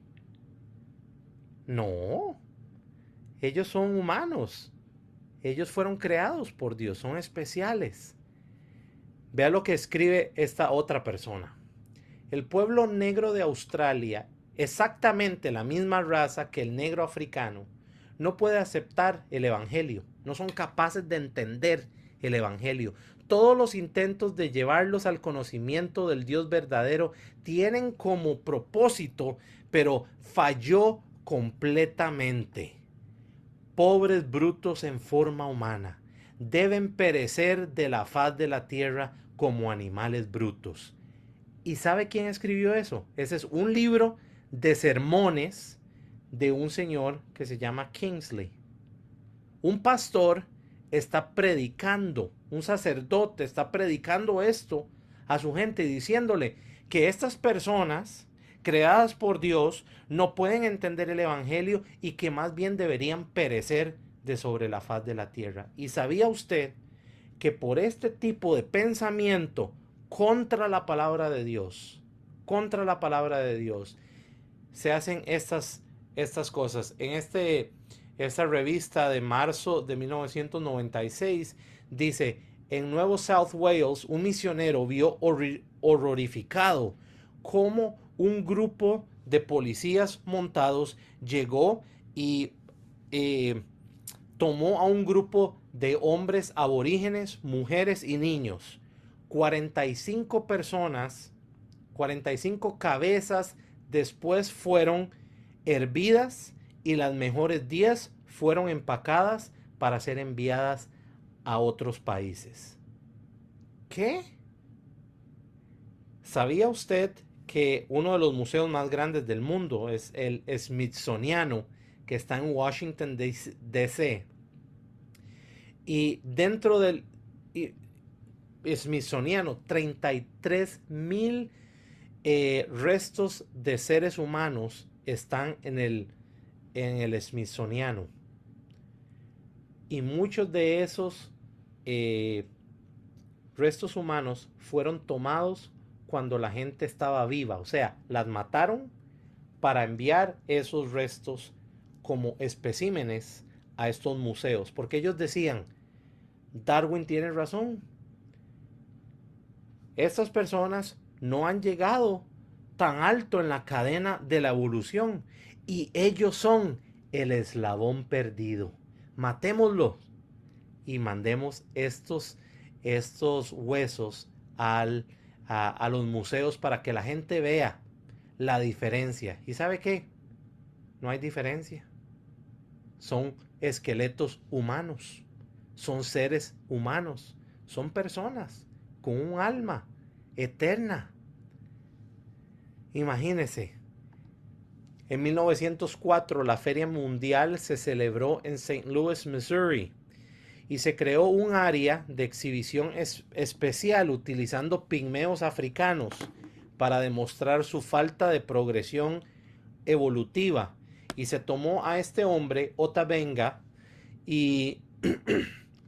No, ellos son humanos. Ellos fueron creados por Dios, son especiales. Vea lo que escribe esta otra persona. El pueblo negro de Australia, exactamente la misma raza que el negro africano, no puede aceptar el Evangelio. No son capaces de entender el Evangelio. Todos los intentos de llevarlos al conocimiento del Dios verdadero tienen como propósito, pero falló completamente. Pobres brutos en forma humana, deben perecer de la faz de la tierra como animales brutos. ¿Y sabe quién escribió eso? Ese es un libro de sermones de un señor que se llama Kingsley. Un pastor está predicando, un sacerdote está predicando esto a su gente diciéndole que estas personas creadas por Dios no pueden entender el Evangelio y que más bien deberían perecer de sobre la faz de la tierra. ¿Y sabía usted que por este tipo de pensamiento contra la palabra de Dios, contra la palabra de Dios, se hacen estas cosas? Esta revista de marzo de 1996 dice, en Nuevo South Wales, un misionero vio horrorificado cómo un grupo de policías montados llegó y eh, tomó a un grupo de hombres aborígenes, mujeres y niños. 45 personas, 45 cabezas después fueron hervidas y las mejores 10 fueron empacadas para ser enviadas a otros países. ¿Qué? ¿Sabía usted que uno de los museos más grandes del mundo es el Smithsoniano, que está en Washington, D.C.? Y dentro del Smithsoniano, 33,000 restos de seres humanos están en el Smithsoniano. Y muchos de esos eh, restos humanos fueron tomados cuando la gente estaba viva. O sea, las mataron para enviar esos restos como especímenes a estos museos. Porque ellos decían, Darwin tiene razón. Estas personas no han llegado tan alto en la cadena de la evolución y ellos son el eslabón perdido. Matémoslos y mandemos estos huesos a los museos para que la gente vea la diferencia. ¿Y sabe qué? No hay diferencia. Son esqueletos humanos, son seres humanos, son personas con un alma eterna. Imagínese, en 1904 la Feria Mundial se celebró en St. Louis, Missouri, y se creó un área de exhibición especial utilizando pigmeos africanos para demostrar su falta de progresión evolutiva. Y se tomó a este hombre, Otabenga, y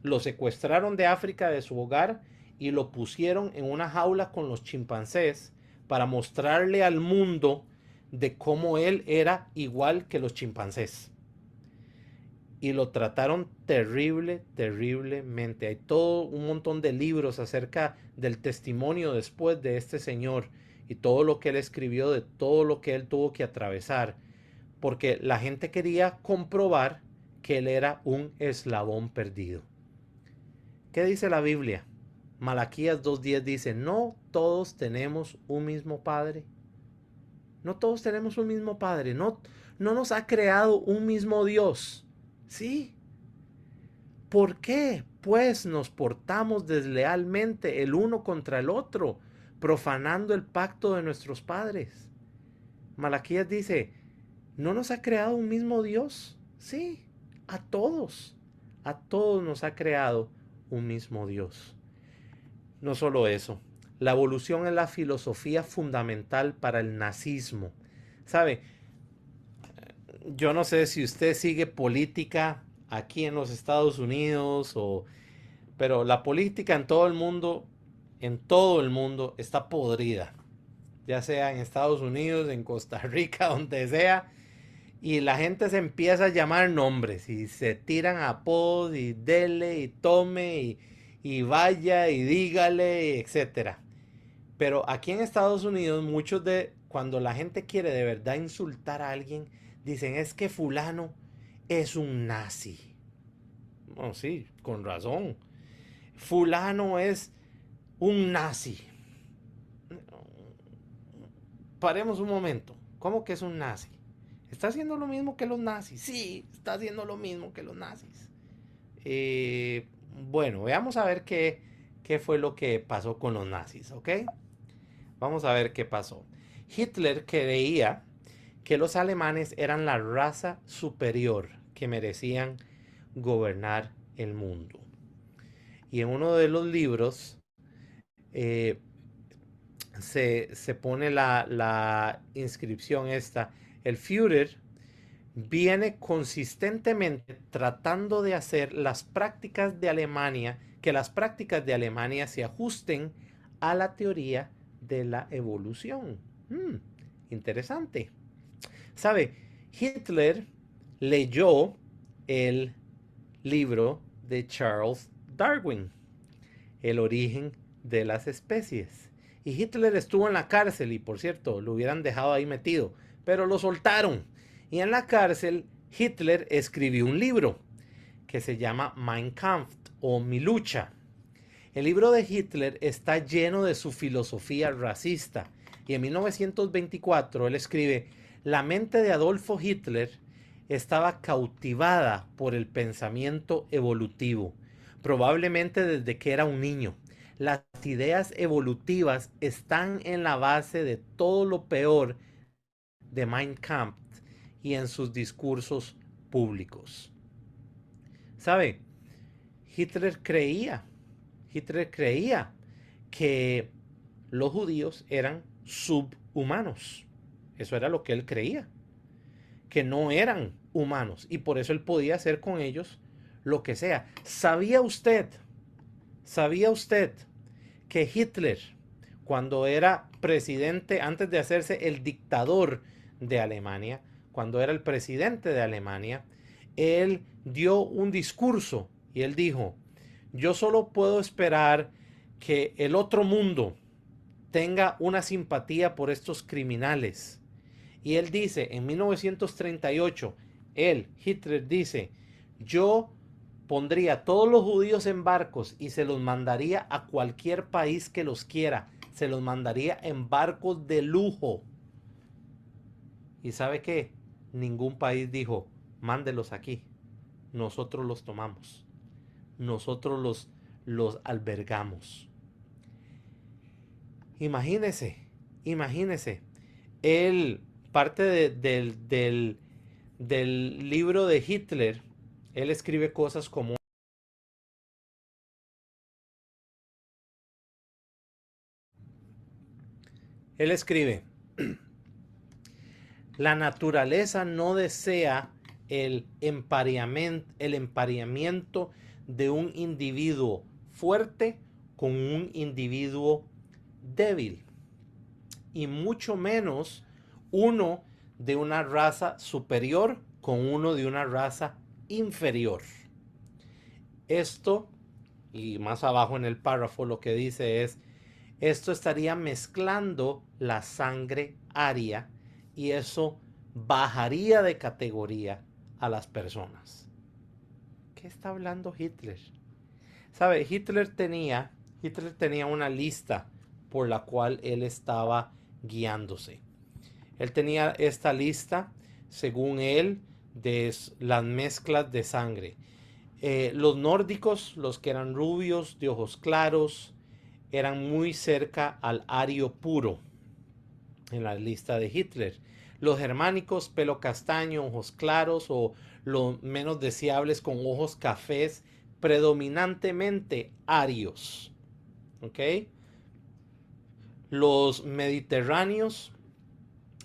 lo secuestraron de África, de su hogar, y lo pusieron en una jaula con los chimpancés para mostrarle al mundo de cómo él era igual que los chimpancés. Y lo trataron terriblemente. Hay todo un montón de libros acerca del testimonio después de este señor y todo lo que él escribió, de todo lo que él tuvo que atravesar, porque la gente quería comprobar que él era un eslabón perdido. ¿Qué dice la Biblia? Malaquías 2:10 dice, no todos tenemos un mismo Padre. No todos tenemos un mismo Padre. No nos ha creado un mismo Dios. Sí. ¿Por qué, pues, nos portamos deslealmente el uno contra el otro, profanando el pacto de nuestros padres? Malaquías dice, ¿no nos ha creado un mismo Dios? Sí, a todos nos ha creado un mismo Dios. No solo eso, la evolución es la filosofía fundamental para el nazismo. ¿Sabe? Yo no sé si usted sigue política aquí en los Estados Unidos pero la política en todo el mundo está podrida. Ya sea en Estados Unidos, en Costa Rica, donde sea. Y la gente se empieza a llamar nombres y se tiran apodos y dele y tome y vaya y dígale, etcétera. Pero aquí en Estados Unidos, muchos de cuando la gente quiere de verdad insultar a alguien, dicen es que fulano es un nazi. No, sí, con razón. Fulano es un nazi. Paremos un momento. ¿Cómo que es un nazi? ¿Está haciendo lo mismo que los nazis? Sí, está haciendo lo mismo que los nazis. Bueno, veamos a ver qué fue lo que pasó con los nazis, ¿ok? Vamos a ver qué pasó. Hitler creía que los alemanes eran la raza superior que merecían gobernar el mundo. Y en uno de los libros eh, se pone la inscripción esta. El Führer viene consistentemente tratando de hacer las prácticas de Alemania, que las prácticas de Alemania se ajusten a la teoría de la evolución. Interesante. ¿Sabe? Hitler leyó el libro de Charles Darwin, El origen de las especies. Y Hitler estuvo en la cárcel y, por cierto, lo hubieran dejado ahí metido, pero lo soltaron. Y en la cárcel Hitler escribió un libro que se llama Mein Kampf o Mi lucha. El libro de Hitler está lleno de su filosofía racista y en 1924 él escribe: la mente de Adolfo Hitler estaba cautivada por el pensamiento evolutivo, probablemente desde que era un niño. Las ideas evolutivas están en la base de todo lo peor de Mein Kampf y en sus discursos públicos. ¿Sabe? Hitler creía, Hitler creía que los judíos eran subhumanos. Eso era lo que él creía, que no eran humanos y por eso él podía hacer con ellos lo que sea. Sabía usted que Hitler, cuando era presidente, antes de hacerse el dictador de Alemania, cuando era el presidente de Alemania, él dio un discurso y él dijo: yo solo puedo esperar que el otro mundo tenga una simpatía por estos criminales. Y él dice, en 1938, Hitler dice: yo pondría a todos los judíos en barcos y se los mandaría a cualquier país que los quiera. Se los mandaría en barcos de lujo. ¿Y sabe qué? Ningún país dijo: mándelos aquí. Nosotros los tomamos. Nosotros los albergamos. Imagínese, imagínese. Él, parte del libro de Hitler, él escribe cosas como, él escribe: la naturaleza no desea el emparejamiento de un individuo fuerte con un individuo débil, y mucho menos uno de una raza superior con uno de una raza inferior. Esto, y más abajo en el párrafo lo que dice es: esto estaría mezclando la sangre aria y eso bajaría de categoría a las personas. ¿Qué está hablando Hitler? ¿Sabe? Hitler tenía una lista por la cual él estaba guiándose. Él tenía esta lista, según él, de las mezclas de sangre. Los nórdicos, los que eran rubios, de ojos claros, eran muy cerca al ario puro en la lista de Hitler. Los germánicos, pelo castaño, ojos claros, o los menos deseables con ojos cafés, predominantemente arios. ¿Ok? Los mediterráneos,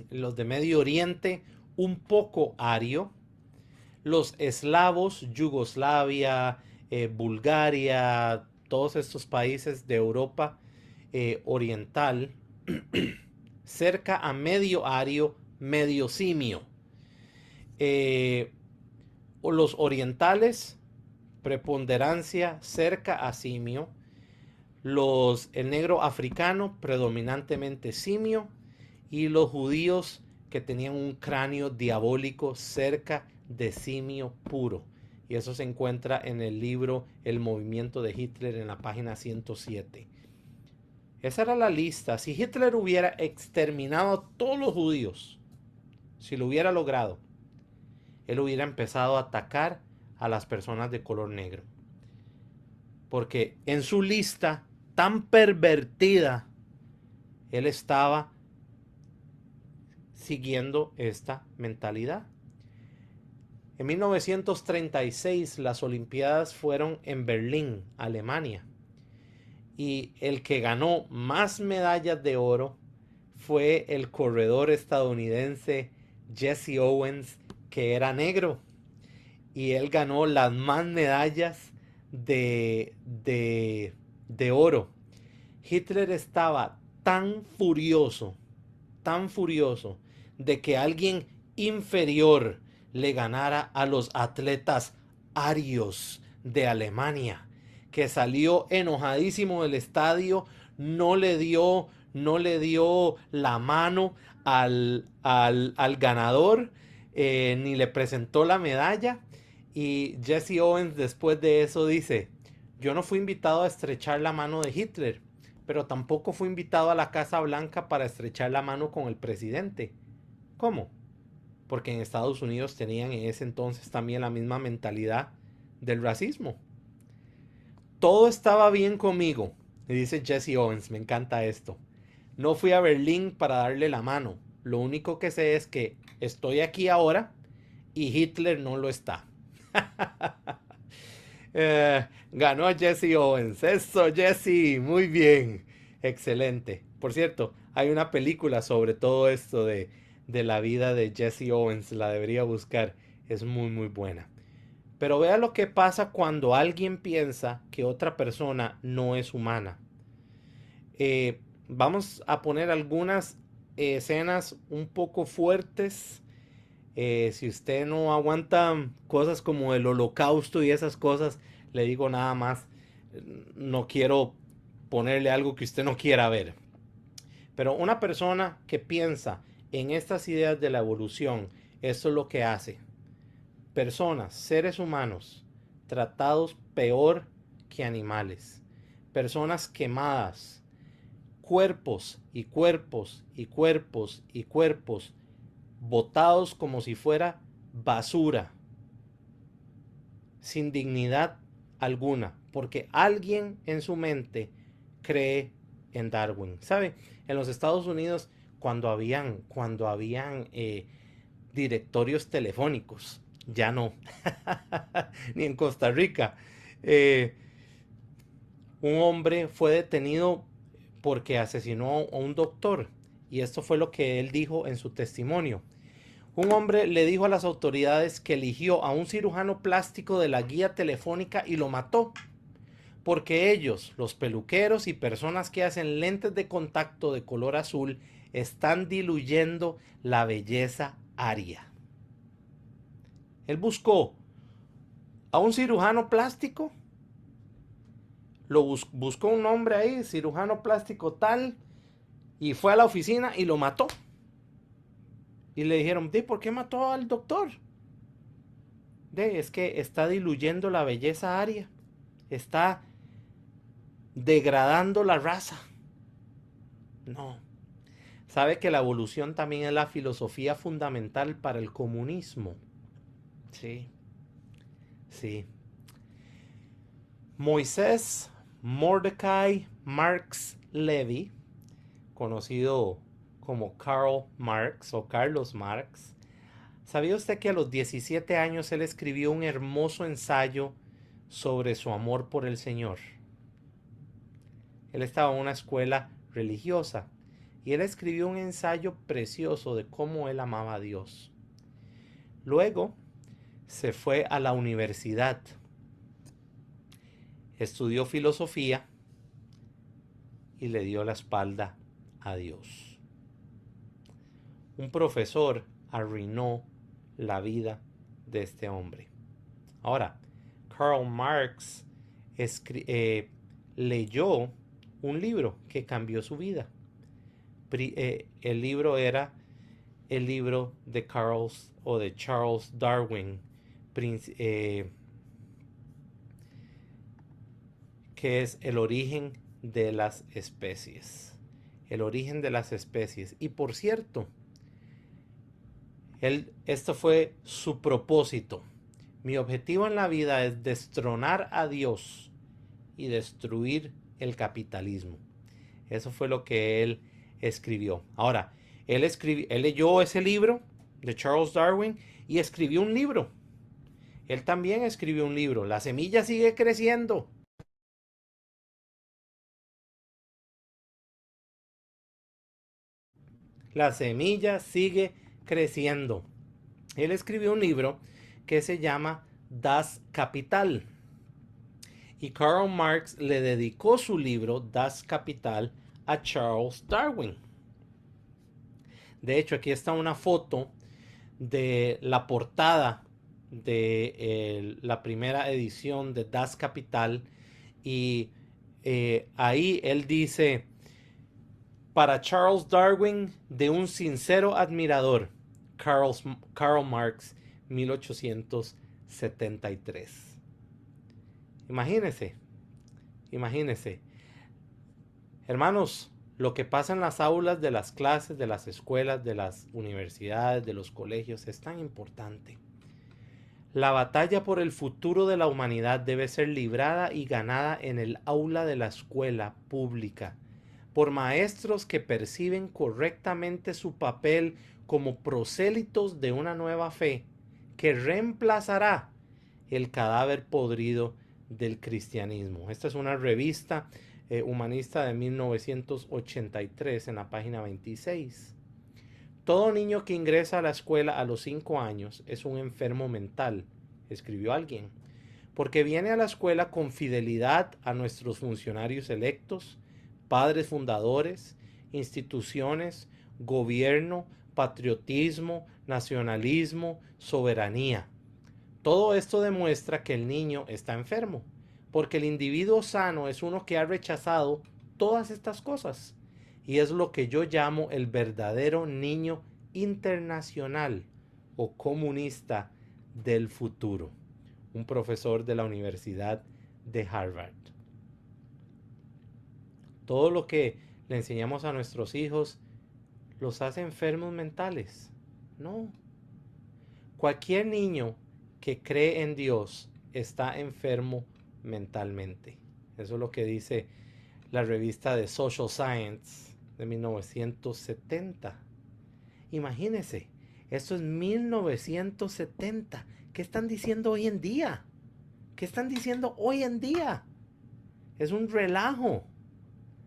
los de Medio Oriente, un poco ario. Los eslavos, Yugoslavia, Bulgaria, todos estos países de Europa oriental, cerca a medio ario, medio simio. O los orientales, preponderancia cerca a simio. El negro africano, predominantemente simio. Y los judíos, que tenían un cráneo diabólico cerca de simio puro. Y eso se encuentra en el libro El movimiento de Hitler en la página 107. Esa era la lista. Si Hitler hubiera exterminado a todos los judíos, si lo hubiera logrado, él hubiera empezado a atacar a las personas de color negro. Porque en su lista tan pervertida, él estaba siguiendo esta mentalidad. En 1936 las Olimpiadas fueron en Berlín, Alemania. y el que ganó más medallas de oro fue el corredor estadounidense Jesse Owens, que era negro, y él ganó las más medallas de oro. Hitler estaba tan furioso de que alguien inferior le ganara a los atletas arios de Alemania, que salió enojadísimo del estadio, no le dio la mano al ganador, ni le presentó la medalla. Y Jesse Owens después de eso dice, yo no fui invitado a estrechar la mano de Hitler, pero tampoco fue invitado a la Casa Blanca para estrechar la mano con el presidente. ¿Cómo? Porque en Estados Unidos tenían en ese entonces también la misma mentalidad del racismo. Todo estaba bien conmigo, me dice Jesse Owens, me encanta esto. No fui a Berlín para darle la mano. Lo único que sé es que estoy aquí ahora y Hitler no lo está. Ganó Jesse Owens. Eso, Jesse. Muy bien. Excelente. Por cierto, hay una película sobre todo esto de la vida de Jesse Owens. La debería buscar. Es muy, muy buena. Pero vea lo que pasa cuando alguien piensa que otra persona no es humana. Vamos a poner algunas escenas un poco fuertes. Si usted no aguanta cosas como el holocausto y esas cosas, le digo nada más, no quiero ponerle algo que usted no quiera ver. Pero una persona que piensa en estas ideas de la evolución, eso es lo que hace. Personas, seres humanos, tratados peor que animales. Personas quemadas, cuerpos y cuerpos y cuerpos y cuerpos botados como si fuera basura, sin dignidad alguna, porque alguien en su mente cree en Darwin. ¿Sabe? En los Estados Unidos, cuando habían directorios telefónicos, ya no, ni en Costa Rica, eh, un hombre fue detenido porque asesinó a un doctor, y esto fue lo que él dijo en su testimonio. Un hombre le dijo a las autoridades que eligió a un cirujano plástico de la guía telefónica y lo mató, porque ellos, los peluqueros y personas que hacen lentes de contacto de color azul, están diluyendo la belleza aria. Él buscó a un cirujano plástico, buscó un hombre ahí, cirujano plástico tal, y fue a la oficina y lo mató. Y le dijeron, ¿por qué mató al doctor? Es que está diluyendo la belleza aria, está degradando la raza. No. Sabe que la evolución también es la filosofía fundamental para el comunismo. Sí, sí. Moisés Mordecai Marx Levy, conocido como Karl Marx o Carlos Marx, ¿sabía usted que a los 17 años él escribió un hermoso ensayo sobre su amor por el Señor? Él estaba en una escuela religiosa y él escribió un ensayo precioso de cómo él amaba a Dios. Luego se fue a la universidad, estudió filosofía y le dio la espalda a Dios. Un profesor arruinó la vida de este hombre. Ahora, Karl Marx leyó un libro que cambió su vida. El libro era el libro de Charles Darwin, que es El origen de las especies. El origen de las especies. Y por cierto, esto fue su propósito. Mi objetivo en la vida es destronar a Dios y destruir el capitalismo. Eso fue lo que él escribió. Ahora, él leyó ese libro de Charles Darwin y escribió un libro. Él también escribió un libro. La semilla sigue creciendo. La semilla sigue creciendo. Él escribió un libro que se llama Das Kapital. Y Karl Marx le dedicó su libro Das Kapital a Charles Darwin. De hecho, aquí está una foto de la portada de la primera edición de Das Kapital y ahí él dice, para Charles Darwin, de un sincero admirador, Karl Marx, 1873. Imagínense, imagínense. Hermanos, lo que pasa en las aulas de las clases, de las escuelas, de las universidades, de los colegios es tan importante. La batalla por el futuro de la humanidad debe ser librada y ganada en el aula de la escuela pública, por maestros que perciben correctamente su papel como prosélitos de una nueva fe que reemplazará el cadáver podrido del cristianismo. Esta es una revista humanista de 1983 en la página 26. Todo niño que ingresa a la escuela a los 5 años es un enfermo mental, escribió alguien, porque viene a la escuela con fidelidad a nuestros funcionarios electos, padres fundadores, instituciones, gobierno, patriotismo, nacionalismo, soberanía. Todo esto demuestra que el niño está enfermo, porque el individuo sano es uno que ha rechazado todas estas cosas. Y es lo que yo llamo el verdadero niño internacional o comunista del futuro. Un profesor de la Universidad de Harvard. Todo lo que le enseñamos a nuestros hijos los hace enfermos mentales. No. Cualquier niño que cree en Dios está enfermo mentalmente. Eso es lo que dice la revista de Social Science de 1970. Imagínense, esto es 1970. ¿Qué están diciendo hoy en día? ¿Qué están diciendo hoy en día? Es un relajo.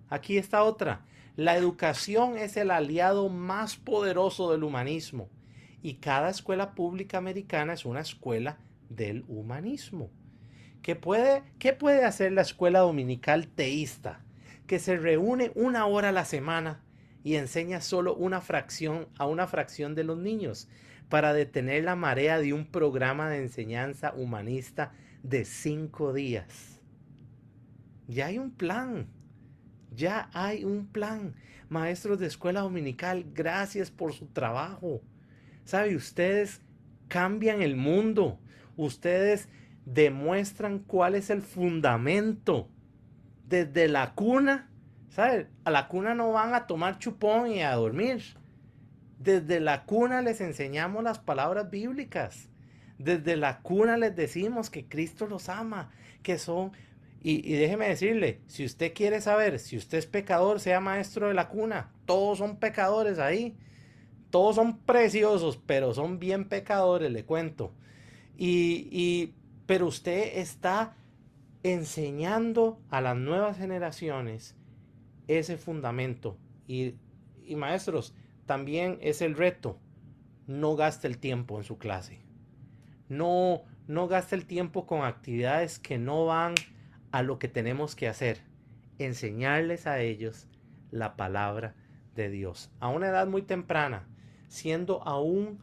Aquí está otra. La educación es el aliado más poderoso del humanismo y cada escuela pública americana es una escuela del humanismo. ¿Qué puede hacer la escuela dominical teísta? Que se reúne 1 hora a la semana y enseña solo una fracción a una fracción de los niños para detener la marea de un programa de enseñanza humanista de 5 días. Ya hay un plan. Ya hay un plan. Maestros de escuela dominical, gracias por su trabajo. ¿Sabe? Ustedes cambian el mundo. Ustedes demuestran cuál es el fundamento. Desde la cuna, ¿sabe? A la cuna no van a tomar chupón y a dormir. Desde la cuna les enseñamos las palabras bíblicas. Desde la cuna les decimos que Cristo los ama, que son... Y déjeme decirle, si usted quiere saber si usted es pecador, sea maestro de la cuna. Todos son pecadores ahí. Todos son preciosos, pero son bien pecadores, le cuento. Pero usted está enseñando a las nuevas generaciones ese fundamento. Y maestros, también es el reto. No gaste el tiempo en su clase. No gaste el tiempo con actividades que no van a lo que tenemos que hacer. Enseñarles a ellos la palabra de Dios. A una edad muy temprana, siendo aún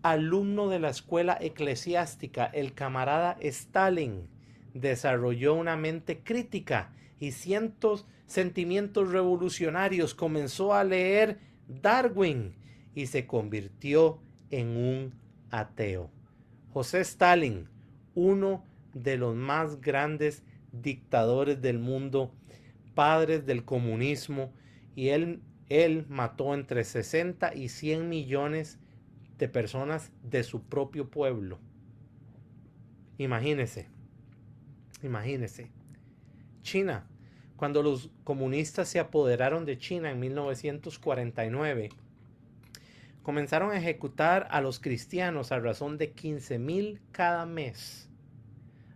alumno de la escuela eclesiástica, el camarada Stalin desarrolló una mente crítica y cientos sentimientos revolucionarios. Comenzó a leer Darwin y se convirtió en un ateo. José Stalin, uno de los más grandes dictadores del mundo, padres del comunismo, y él mató entre 60 y 100 millones de personas de su propio pueblo. Imagínese, imagínese. China, cuando los comunistas se apoderaron de China en 1949, comenzaron a ejecutar a los cristianos a razón de 15,000 cada mes.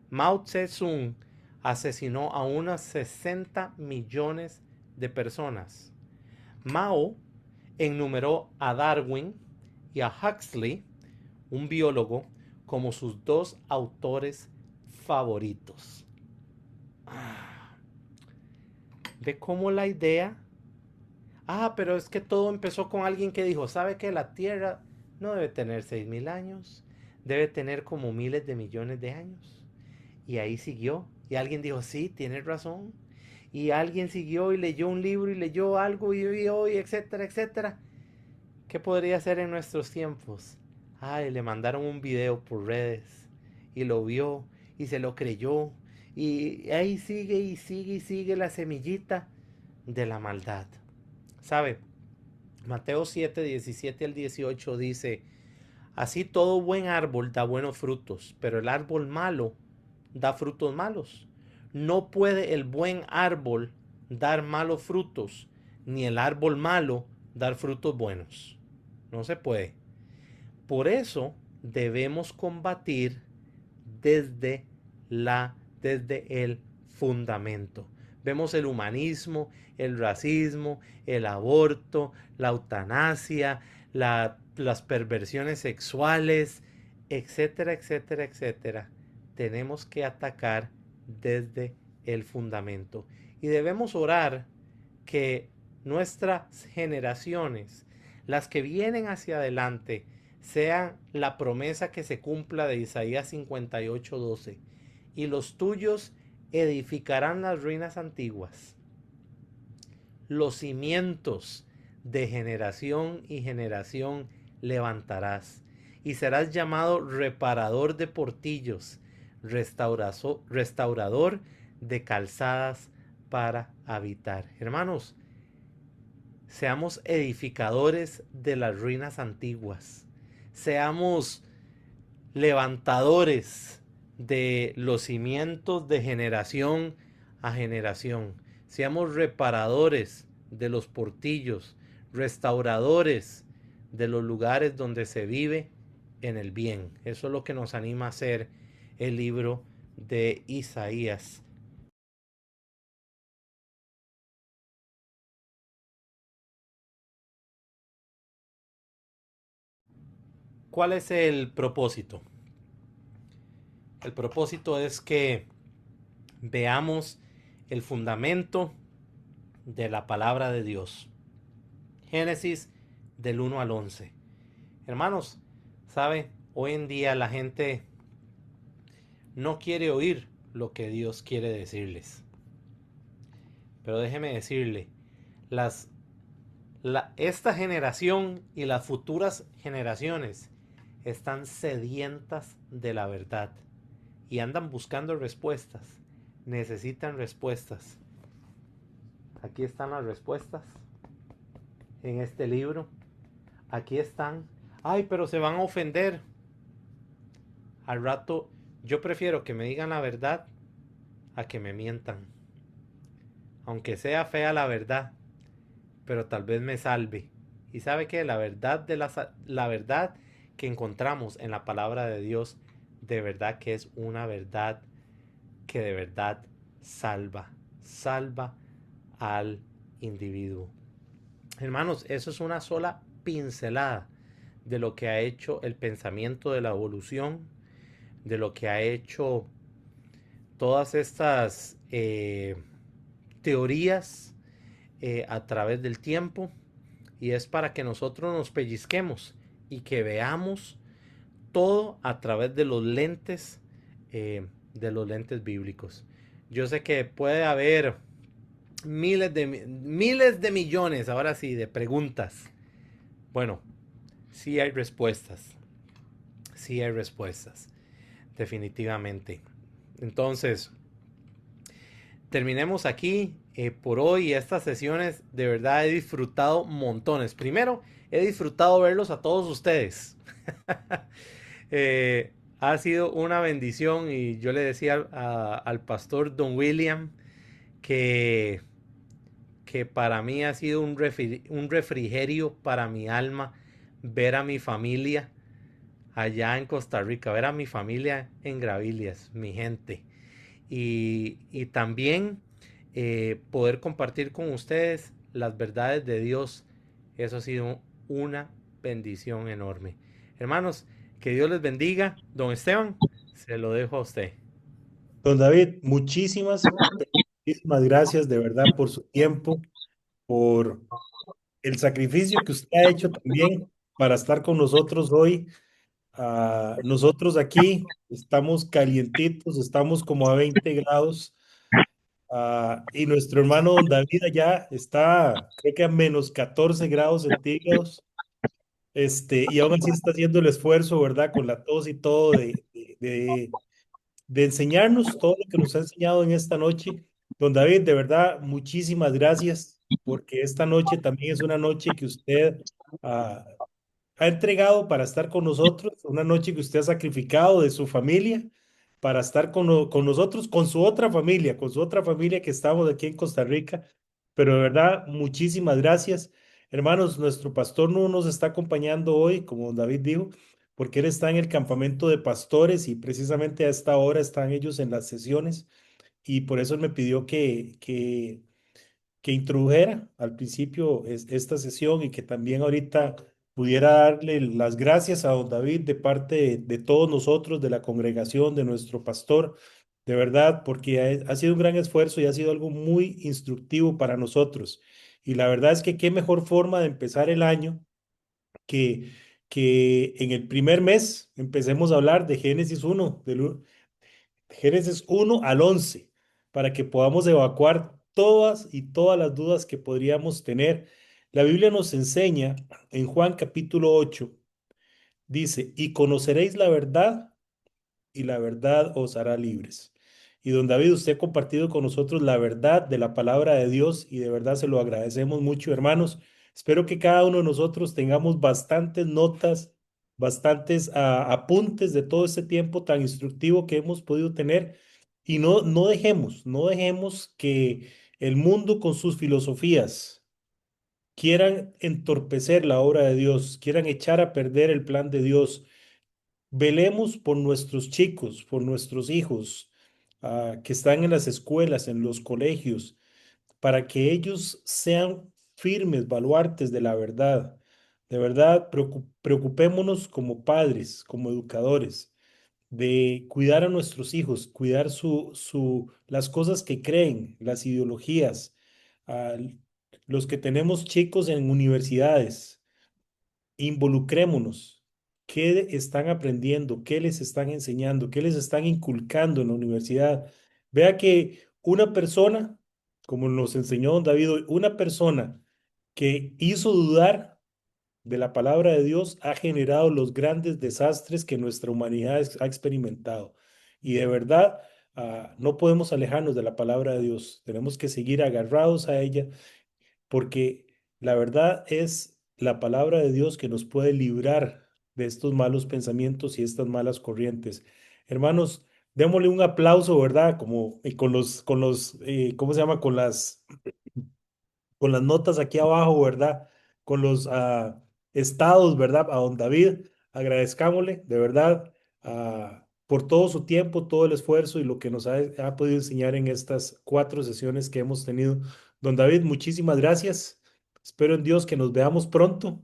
Mao Zedong asesinó a unas 60 millones de personas. Mao enumeró a Darwin y a Huxley, un biólogo, como sus dos autores favoritos. ¿Ve cómo la idea? Pero es que todo empezó con alguien que dijo, ¿sabe que la Tierra no debe tener 6.000 años? Debe tener como miles de millones de años. Y ahí siguió. Y alguien dijo, sí, tienes razón. Y alguien siguió y leyó un libro y leyó algo y vio y etcétera, etcétera. ¿Qué podría ser en nuestros tiempos? Ay, le mandaron un video por redes y lo vio y se lo creyó. Y ahí sigue y sigue y sigue la semillita de la maldad. ¿Sabe? Mateo 7, 17 al 18 dice, así todo buen árbol da buenos frutos, pero el árbol malo da frutos malos. No puede el buen árbol dar malos frutos, ni el árbol malo dar frutos buenos. No se puede. Por eso debemos combatir desde desde el fundamento. Vemos el humanismo, el racismo, el aborto, la eutanasia, las perversiones sexuales, etcétera, etcétera, etcétera. Tenemos que atacar desde el fundamento. Y debemos orar que nuestras generaciones, las que vienen hacia adelante, sean la promesa que se cumpla de Isaías 58:12. Y los tuyos edificarán las ruinas antiguas, los cimientos de generación y generación levantarás, y serás llamado reparador de portillos, restaurador de calzadas para habitar. Hermanos, seamos edificadores de las ruinas antiguas, seamos levantadores de los cimientos de generación a generación, seamos reparadores de los portillos, restauradores de los lugares donde se vive en el bien. Eso es lo que nos anima a hacer el libro de Isaías. ¿Cuál es el propósito? El propósito es que veamos el fundamento de la palabra de Dios. Génesis del 1 al 11. Hermanos, ¿sabe? Hoy en día la gente no quiere oír lo que Dios quiere decirles. Pero déjeme decirle, las, esta generación y las futuras generaciones están sedientas de la verdad y andan buscando respuestas. Necesitan respuestas. Aquí están las respuestas en este libro. Aquí están. Ay, pero se van a ofender. Al rato, yo prefiero que me digan la verdad a que me mientan. Aunque sea fea la verdad, pero tal vez me salve. Y sabe que la verdad que encontramos en la palabra de Dios, de verdad que es una verdad que de verdad salva. Salva al individuo. Hermanos, eso es una sola pincelada de lo que ha hecho el pensamiento de la evolución, de lo que ha hecho todas estas teorías a través del tiempo, y es para que nosotros nos pellizquemos y que veamos todo a través de los lentes bíblicos. Yo sé que puede haber miles de millones, ahora sí, de preguntas. Bueno, sí hay respuestas. Sí hay respuestas. Definitivamente. Entonces, terminemos aquí por hoy. Estas sesiones de verdad he disfrutado montones. Primero, he disfrutado verlos a todos ustedes. Ha sido una bendición y yo le decía al pastor Don William que para mí ha sido un refrigerio para mi alma ver a mi familia allá en Costa Rica, ver a mi familia en Gravilias, mi gente. Y también poder compartir con ustedes las verdades de Dios Eso ha sido una bendición enorme. Hermanos, que Dios les bendiga. Don Esteban, se lo dejo a usted. Don David, muchísimas gracias de verdad por su tiempo, por el sacrificio que usted ha hecho también para estar con nosotros hoy. Nosotros aquí estamos calientitos, estamos como a 20 grados. Y nuestro hermano Don David allá está, creo que a menos 14 grados centígrados. Y aún así está haciendo el esfuerzo, ¿verdad? Con la tos y todo, de enseñarnos todo lo que nos ha enseñado en esta noche. Don David, de verdad, muchísimas gracias, porque esta noche también es una noche que usted ah, ha entregado para estar con nosotros, una noche que usted ha sacrificado de su familia para estar con nosotros, con su otra familia que estamos aquí en Costa Rica. Pero de verdad, muchísimas gracias. Hermanos, nuestro pastor no nos está acompañando hoy, como don David dijo, porque él está en el campamento de pastores y precisamente a esta hora están ellos en las sesiones y por eso él me pidió que introdujera al principio esta sesión y que también ahorita pudiera darle las gracias a don David de parte de todos nosotros, de la congregación, de nuestro pastor, de verdad, porque ha sido un gran esfuerzo y ha sido algo muy instructivo para nosotros. Y la verdad es que qué mejor forma de empezar el año que, que en el primer mes empecemos a hablar de Génesis 1, Génesis 1 al 11 para que podamos evacuar todas las dudas que podríamos tener. La Biblia nos enseña en Juan capítulo 8 dice, y conoceréis la verdad y la verdad os hará libres. Y don David, usted ha compartido con nosotros la verdad de la palabra de Dios y de verdad se lo agradecemos mucho, hermanos. Espero que cada uno de nosotros tengamos bastantes notas, bastantes apuntes de todo este tiempo tan instructivo que hemos podido tener y no dejemos que el mundo con sus filosofías quieran entorpecer la obra de Dios, quieran echar a perder el plan de Dios. Velemos por nuestros chicos, por nuestros hijos, que están en las escuelas, en los colegios, para que ellos sean firmes, baluartes de la verdad. De verdad, preocupémonos como padres, como educadores, de cuidar a nuestros hijos, cuidar las cosas que creen, las ideologías. ah, los que tenemos chicos en universidades involucrémonos. ¿Qué están aprendiendo? ¿Qué les están enseñando? ¿Qué les están inculcando en la universidad? Vea que una persona, como nos enseñó don David, hoy, una persona que hizo dudar de la palabra de Dios ha generado los grandes desastres que nuestra humanidad ha experimentado. Y de verdad, no podemos alejarnos de la palabra de Dios. Tenemos que seguir agarrados a ella porque la verdad es la palabra de Dios que nos puede librar de estos malos pensamientos y estas malas corrientes. Hermanos, démosle un aplauso, ¿verdad? Como ¿cómo se llama? Con las notas aquí abajo, ¿verdad? Con los estados, ¿verdad? A don David, agradezcámosle, de verdad, por todo su tiempo, todo el esfuerzo y lo que nos ha podido enseñar en estas 4 sesiones que hemos tenido. Don David, muchísimas gracias. Espero en Dios que nos veamos pronto,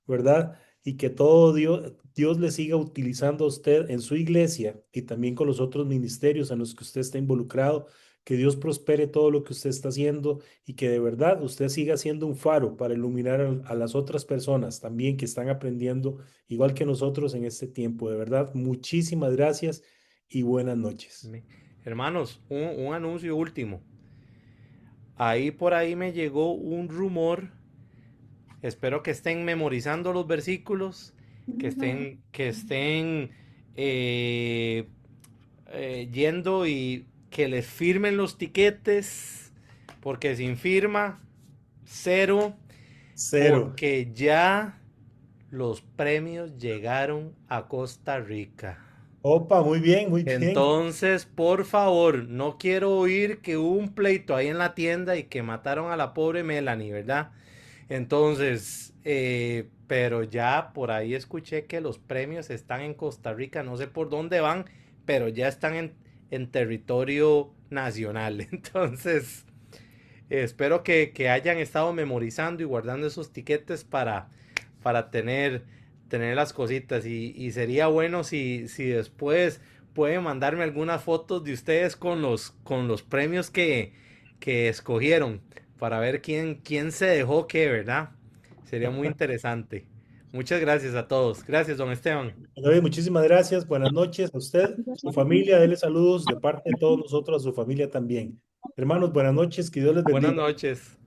¿verdad? Y que todo Dios le siga utilizando a usted en su iglesia y también con los otros ministerios en los que usted está involucrado. Que Dios prospere todo lo que usted está haciendo y que de verdad usted siga siendo un faro para iluminar a las otras personas también que están aprendiendo igual que nosotros en este tiempo. De verdad, muchísimas gracias y buenas noches. Hermanos, un anuncio último. Ahí por ahí me llegó un rumor. Espero que estén memorizando los versículos, que estén eh, yendo y que les firmen los tiquetes, porque sin firma, cero, Cero. porque ya los premios llegaron a Costa Rica. Opa, muy bien, muy bien. Entonces, por favor, no quiero oír que hubo un pleito ahí en la tienda y que mataron a la pobre Melanie, ¿verdad? Entonces, pero ya por ahí escuché que los premios están en Costa Rica, no sé por dónde van, pero ya están en territorio nacional. Entonces, Espero que hayan estado memorizando y guardando esos tiquetes para tener las cositas. Y sería bueno si después pueden mandarme algunas fotos de ustedes con los premios que escogieron para ver quién se dejó qué, ¿verdad? Sería muy interesante. Muchas gracias a todos. Gracias, don Esteban. David, muchísimas gracias. Buenas noches a usted, su familia. Dele saludos de parte de todos nosotros a su familia también. Hermanos, buenas noches. Que Dios les Buenas bendiga. noches.